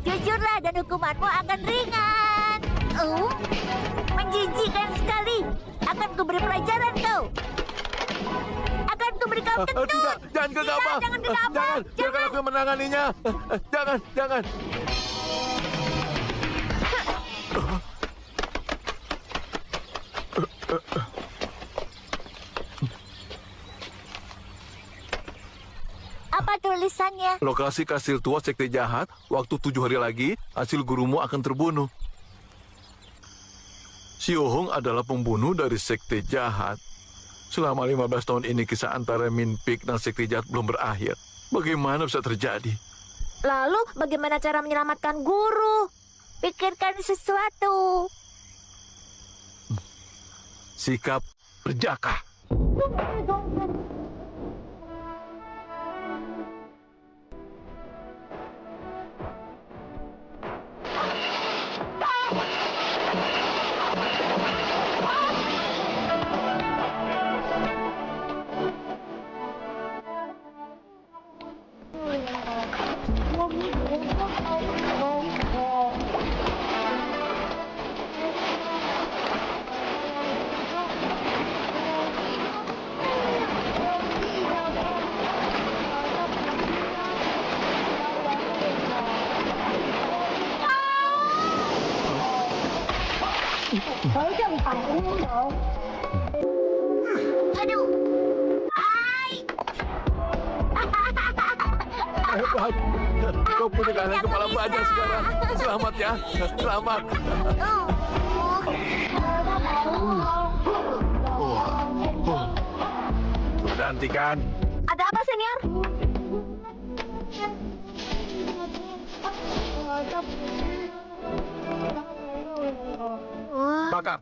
Jujurlah dan hukumanmu akan ringan. Menjijikkan sekali. Akan kuberi pelajaran kau. Akan kuberi kau kentut. Tidak, jangan gegabah. Tidak, jangan gegabah. Jangan, biarkan aku yang menanganinya. Jangan, jangan. Apa tulisannya? Lokasi kastil tua sekte jahat, waktu 7 hari lagi, hasil gurumu akan terbunuh. Si Ohong adalah pembunuh dari sekte jahat. Selama 15 tahun ini kisah antara Minpik dan sekte jahat belum berakhir. Bagaimana bisa terjadi? Lalu bagaimana cara menyelamatkan guru? Pikirkan sesuatu. Sikap berjaka. Aduh. Hai. Selamat. Kau punya keahlian kepala baja sekarang. Selamat ya. Selamat. Sudah hentikan. Ada apa, senior? Bakar.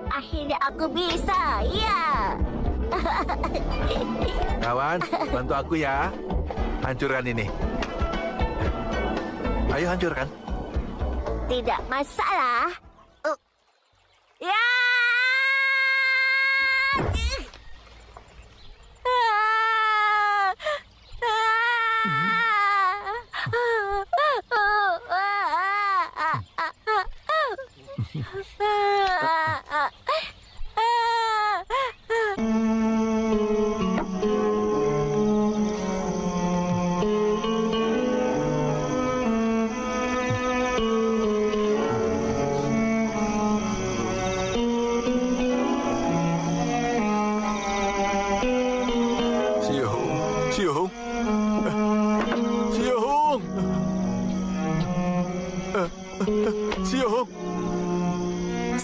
Akhirnya aku bisa, ya. Kawan, bantu aku ya. Hancurkan ini. Ayo hancurkan. Tidak masalah. Ya.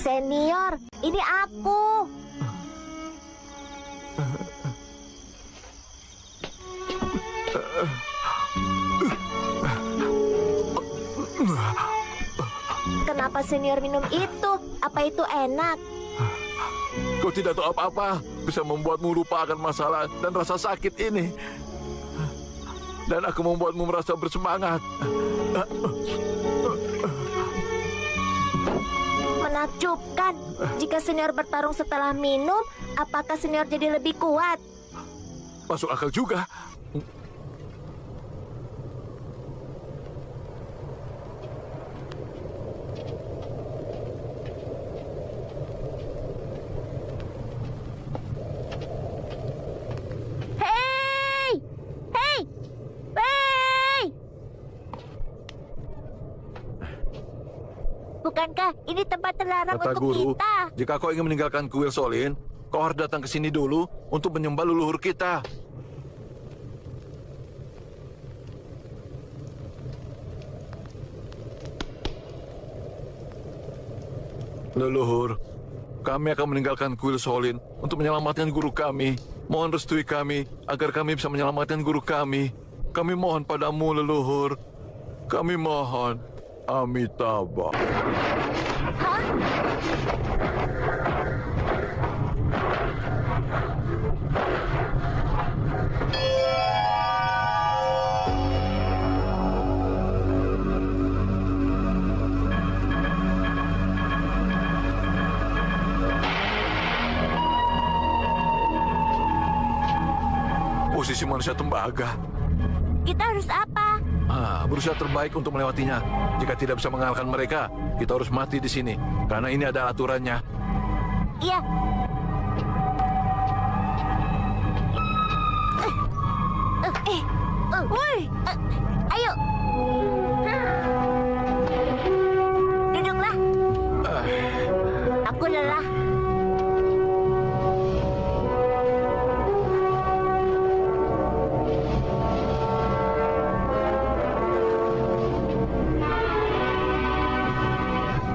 Senior, ini aku. Kenapa senior minum itu? Apa itu enak? Kau tidak tahu apa-apa. Bisa membuatmu lupa akan masalah dan rasa sakit ini. Dan aku membuatmu merasa bersemangat. Menakjubkan. Jika senior bertarung setelah minum, apakah senior jadi lebih kuat? Masuk akal juga. Hei! Hei! Hei! Bukankah ini tempat terlarang Kata untuk guru, kita? jika kau ingin meninggalkan kuil Solin, kau harus datang ke sini dulu untuk menyembah leluhur kita. Leluhur, kami akan meninggalkan kuil Solin untuk menyelamatkan guru kami. Mohon restui kami agar kami bisa menyelamatkan guru kami. Kami mohon padamu, leluhur. Kami mohon. Amitabha. Posisi manusia tembaga. Kita harus apa? Berusaha terbaik untuk melewatinya. Jika tidak bisa mengalahkan mereka, kita harus mati di sini. Karena ini ada aturannya. Iya. Woi, ayo. Duduklah. Aku lelah.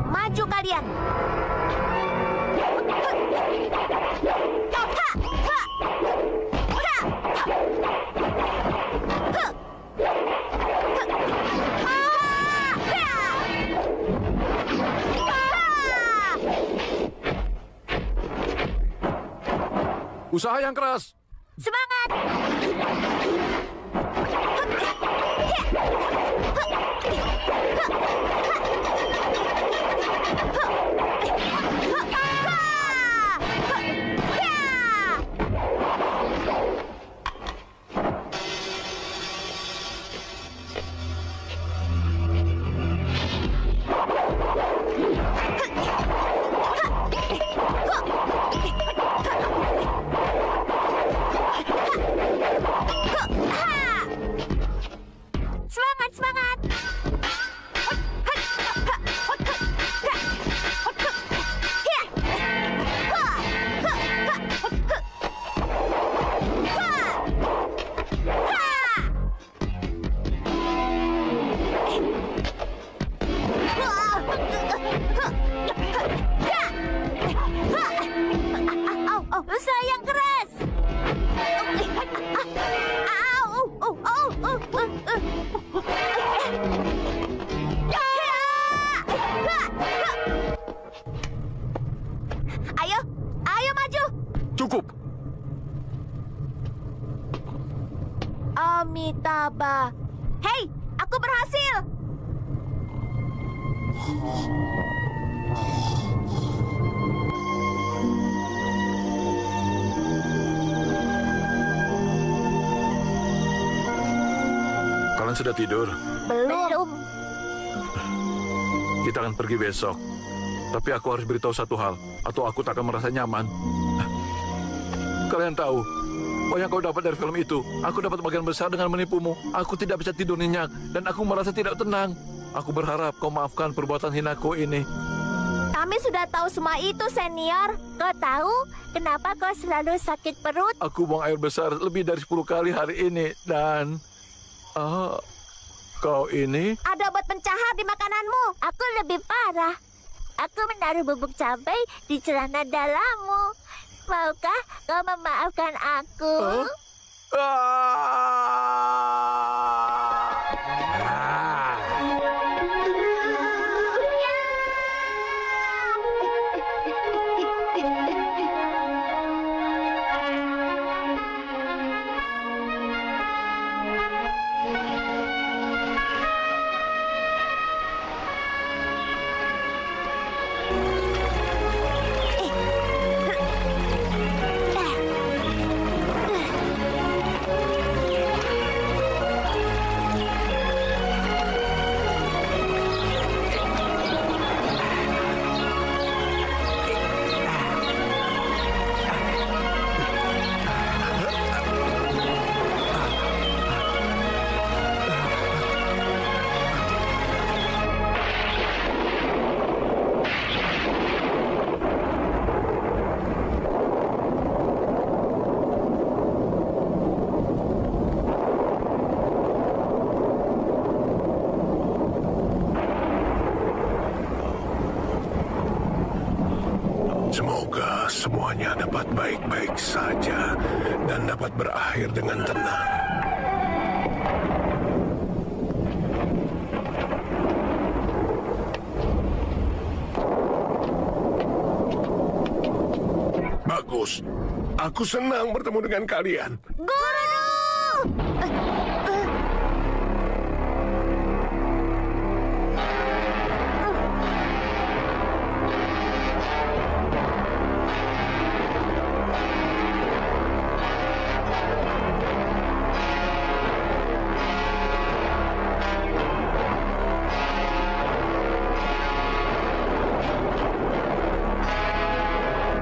Maju kalian. Usaha yang keras. Semangat! Amitabha. Hei, aku berhasil. Kalian sudah tidur? Belum. Kita akan pergi besok. Tapi aku harus beritahu satu hal, atau aku tak akan merasa nyaman. Kalian tahu, apa yang kau dapat dari film itu? Aku dapat bagian besar dengan menipumu. Aku tidak bisa tidur nyenyak, dan aku merasa tidak tenang. Aku berharap kau maafkan perbuatan hinaku ini. Kami sudah tahu semua itu, senior. Kau tahu kenapa kau selalu sakit perut? Aku buang air besar lebih dari 10 kali hari ini, dan... kau ini... Ada obat pencahar di makananmu. Aku lebih parah. Aku menaruh bubuk cabai di celana dalammu. Maukah kau memaafkan aku? Semoga semuanya dapat baik-baik saja dan dapat berakhir dengan tenang. Bagus. Aku senang bertemu dengan kalian. Guru!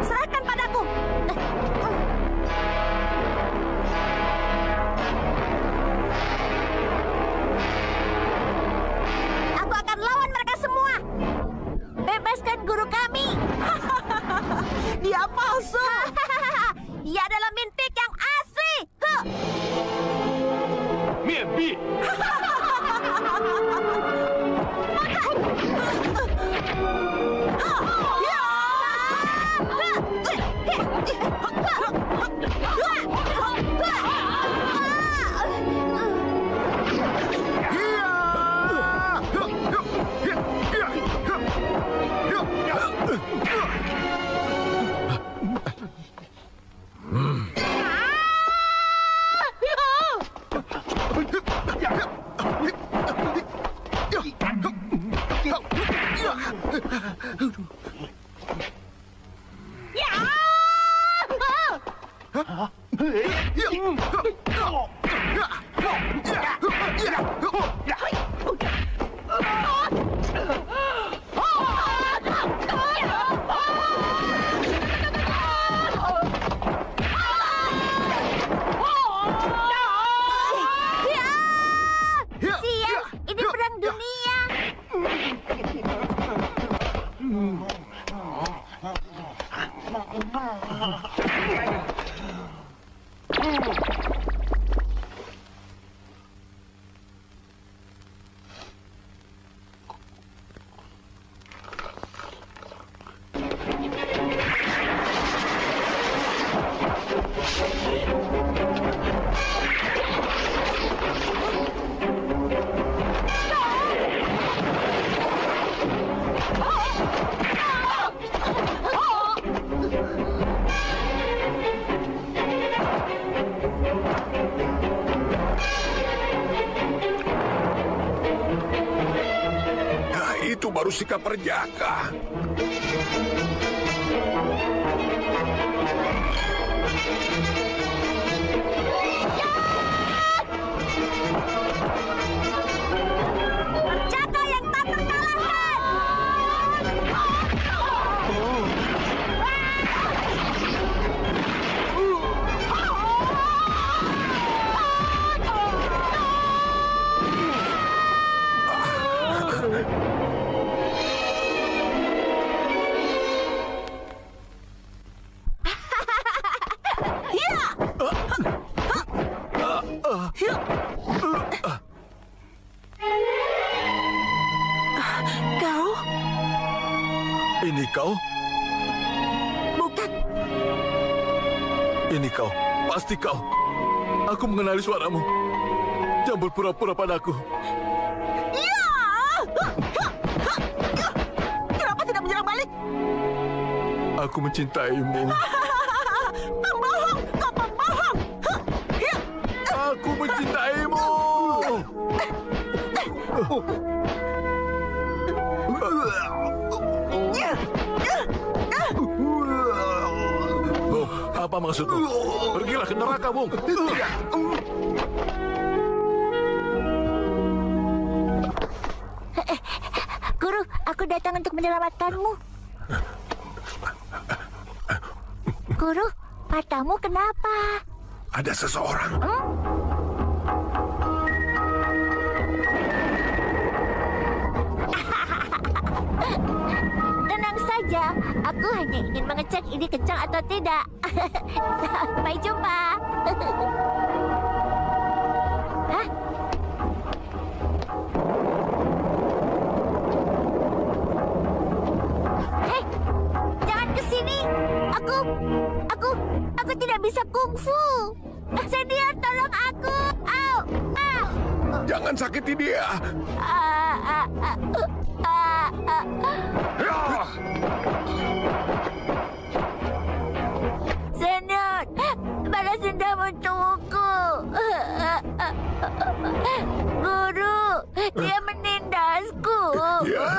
Serahkan padaku. Aku akan lawan mereka semua. Bebaskan guru kami. Dia palsu. Dia adalah mintik yang asli. Mimpi! baru sikap perjaka. Perjaka yang tak terkalahkan. Kau? Ini kau? Bukan. Ini kau. Pasti kau. Aku mengenali suaramu. Jangan berpura-pura padaku. Kenapa tidak menyerang balik? Aku mencintaimu. Pembohong! Kau pembohong! Aku mencintaimu. Bung, apa maksudmu? Pergilah ke neraka, Bung. Guru, aku datang untuk menyelamatkanmu. Guru, matamu kenapa? Ada seseorang. Tenang saja, aku hanya ingin mengecek ini kencang atau tidak. Sampai jumpa. Hah? Hei, jangan ke sini. Aku tidak bisa kungfu. Senior, tolong aku. Au, au. Jangan sakiti dia. Senior, balas dendam untukku. Guru, dia menindasku. Ya.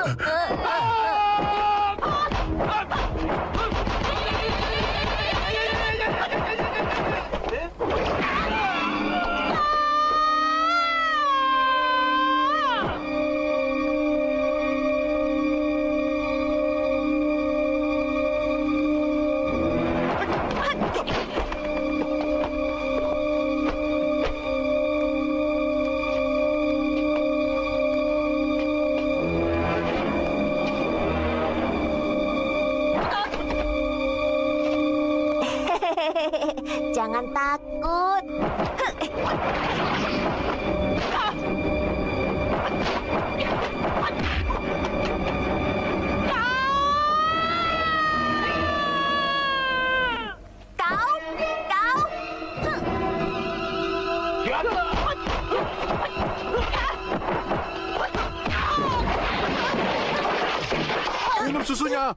Jangan takut. Kau. Minum susunya.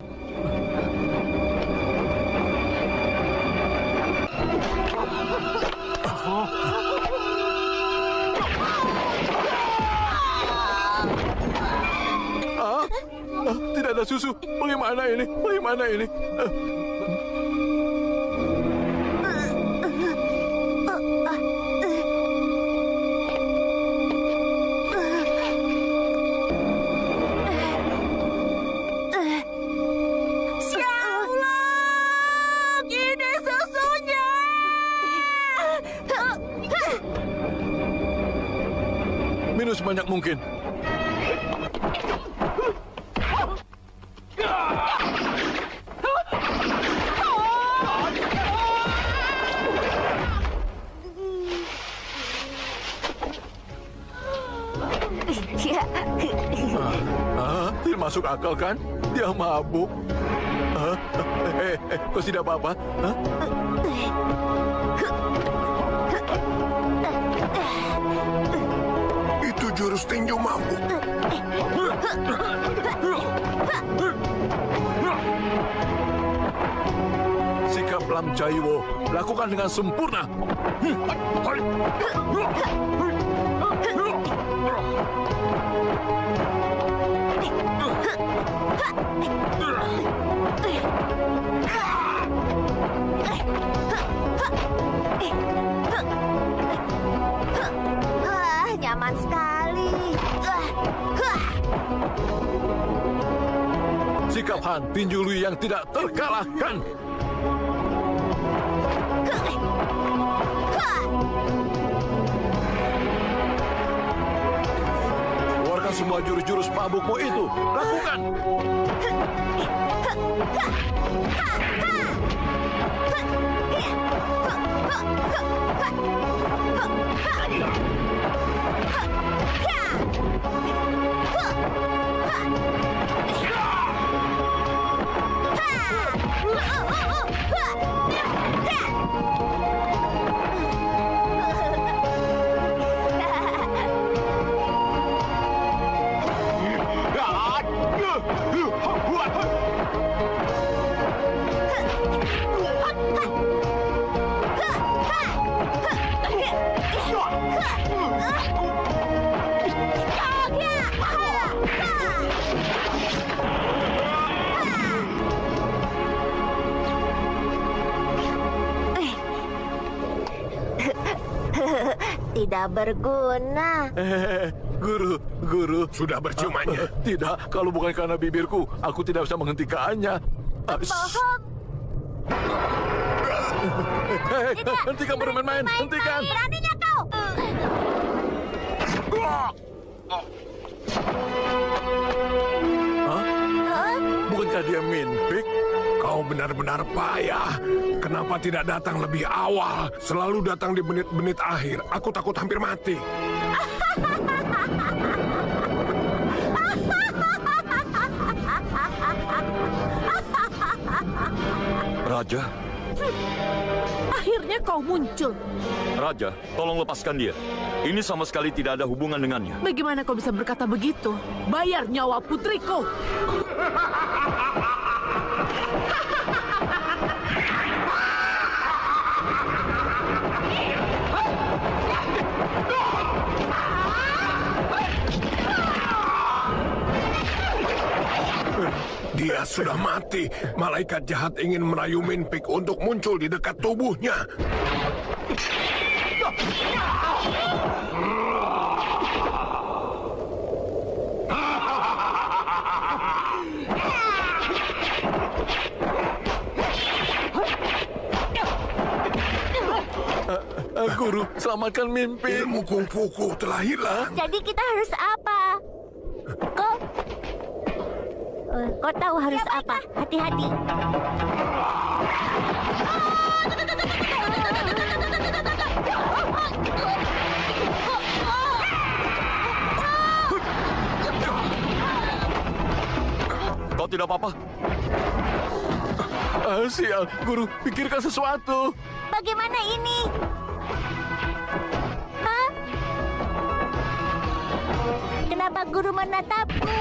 Tidak ada susu. Bagaimana ini? Bagaimana ini? Ya Allah, ini susunya. Minum sebanyak mungkin. Tidak masuk akal kan? Dia mabuk. Kau tidak apa-apa? Itu jurus tinju mabuk. Sikap Lam Jaiwo lakukan dengan sempurna. nyaman sekali. Sikap Han, tinju Lui yang tidak terkalahkan. Keluarkan semua jurus-jurus mabukmu itu. Lakukan. Tidak berguna. Guru. Sudah berciumanya. Tidak, kalau bukan karena bibirku, aku tidak bisa menghentikannya. Bohong. Hentikan bermain-main, hentikan. Beraninya kau. Hah? Bukankah dia Minpik? Kau benar-benar payah. Kenapa tidak datang lebih awal? Selalu datang di menit-menit akhir. Aku takut hampir mati. Raja, Akhirnya kau muncul. Raja, tolong lepaskan dia. Ini sama sekali tidak ada hubungan dengannya. Bagaimana kau bisa berkata begitu? Bayar nyawa putriku. Dia sudah mati. Malaikat jahat ingin merayu Minpik untuk muncul di dekat tubuhnya. Guru, selamatkan Minpik. Ilmu kungfuku telah hilang. Jadi kita harus apa? Kau tahu harus apa? Hati-hati. Kau tidak apa-apa? Sial, Guru, pikirkan sesuatu. Bagaimana ini? Hah? Kenapa guru menatapku?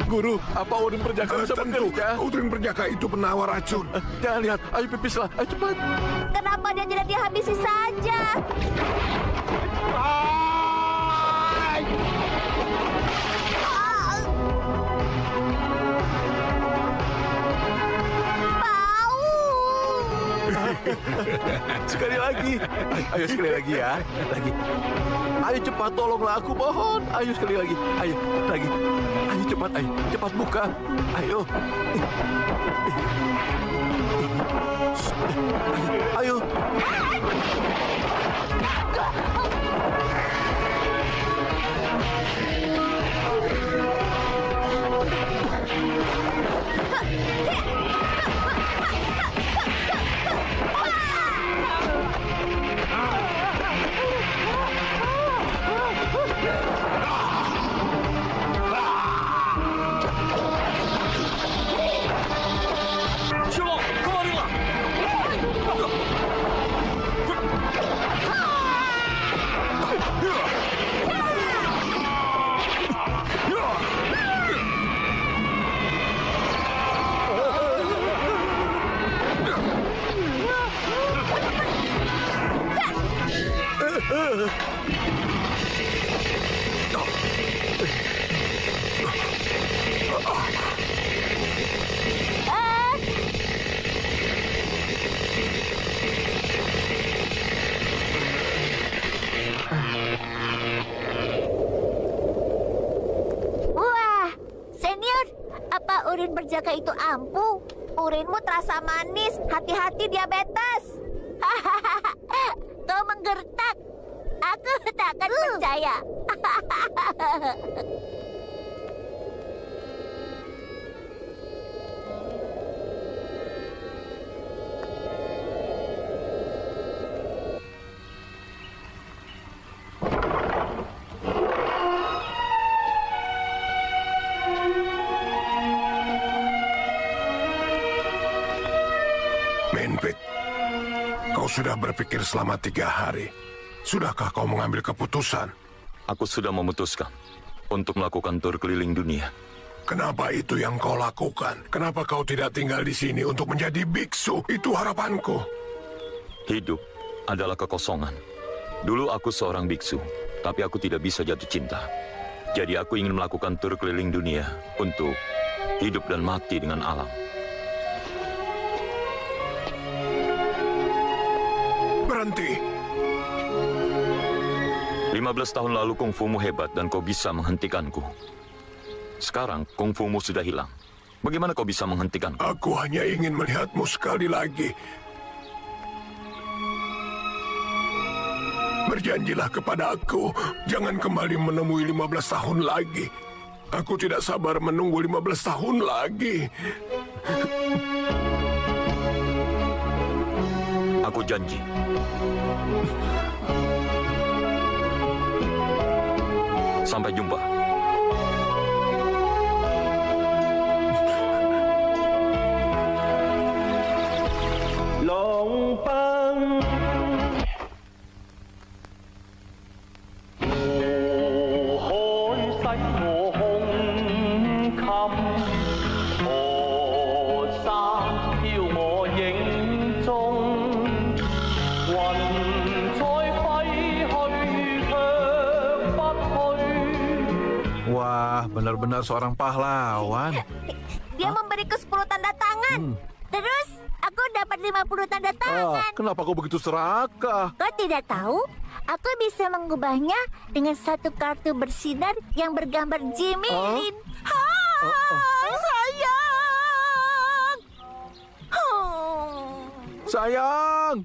Guru, apa Odin Perjaka bisa Tentu, bekerja? Udin Perjaka itu penawar racun. Jangan lihat, ayo pipislah, ayo cepat. Kenapa dia tidak dihabisi saja? Sekali lagi. Ayo sekali lagi ya. Lagi. Ayo cepat tolonglah aku mohon. Ayo sekali lagi. Ayo lagi. Ayo cepat, ayo. Cepat buka. Ayo. Ayo. Shilo, kemarilah! Apakah itu ampuh? Urinmu terasa manis. Hati-hati diabetes. Kau menggertak. Aku tak akan percaya. Minpit, kau sudah berpikir selama 3 hari. Sudahkah kau mengambil keputusan? Aku sudah memutuskan untuk melakukan tur keliling dunia. Kenapa itu yang kau lakukan? Kenapa kau tidak tinggal di sini untuk menjadi biksu? Itu harapanku. Hidup adalah kekosongan. Dulu aku seorang biksu, tapi aku tidak bisa jatuh cinta. Jadi aku ingin melakukan tur keliling dunia untuk hidup dan mati dengan alam. Berhenti. 15 tahun lalu kungfumu hebat dan kau bisa menghentikanku. Sekarang kungfumu sudah hilang. Bagaimana kau bisa menghentikanku? Aku hanya ingin melihatmu sekali lagi. Berjanjilah kepada aku, jangan kembali menemui 15 tahun lagi. Aku tidak sabar menunggu 15 tahun lagi. Aku janji. Sampai jumpa. Long băng hồ海洗我胸襟，河山飄我影中，雲彩揮去卻不去。 Wah, benar-benar seorang pahlawan. Dia memberiku 10 tanda tangan. Terus aku dapat 50 tanda tangan. Kenapa kau begitu serakah? Kau tidak tahu? Aku bisa mengubahnya dengan satu kartu bersinar yang bergambar Jimmy Lin. Hai, sayang. Sayang,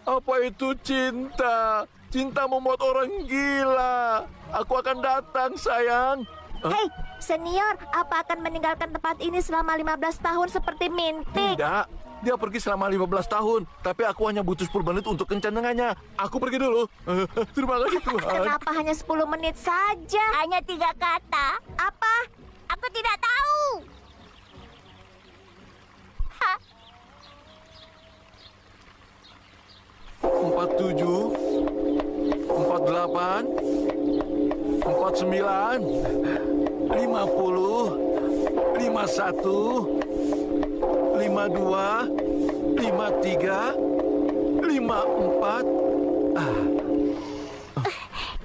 apa itu cinta? Cinta membuat orang gila. Aku akan datang, sayang. Hei, senior, apa akan meninggalkan tempat ini selama 15 tahun seperti Mintik? Tidak, dia pergi selama 15 tahun. Tapi aku hanya butuh 10 menit untuk kencan dengannya. Aku pergi dulu. Terima kasih, Tuhan. Kenapa hanya 10 menit saja? Hanya 3 kata. Apa? Aku tidak tahu. Hah? 47, 48, 49, 50, 51, 52, 53, 54.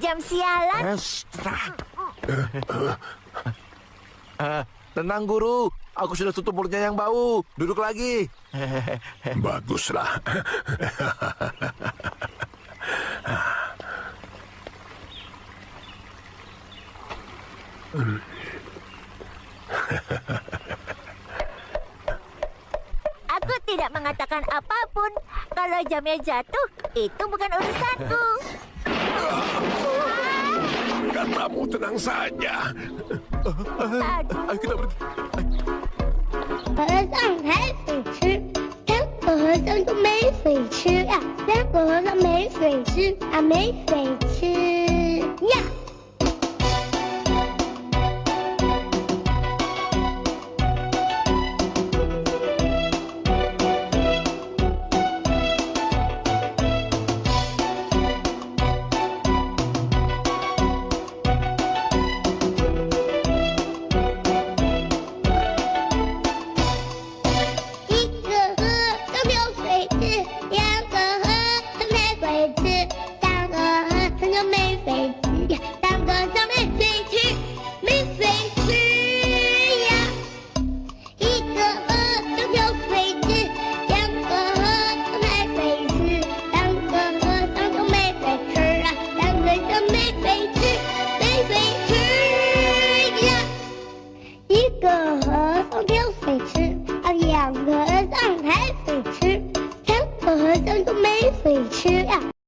Jam sialan? Ekstra. Tenang, Guru. Aku sudah tutup mulutnya yang bau. Duduk lagi. Baguslah. Aku tidak mengatakan apapun. Kalau jamnya jatuh, itu bukan urusanku. Katamu tenang saja. Ayo kita pergi. 和尚还水吃，三个和尚都没水吃啊，三个和尚没水吃啊，没水吃。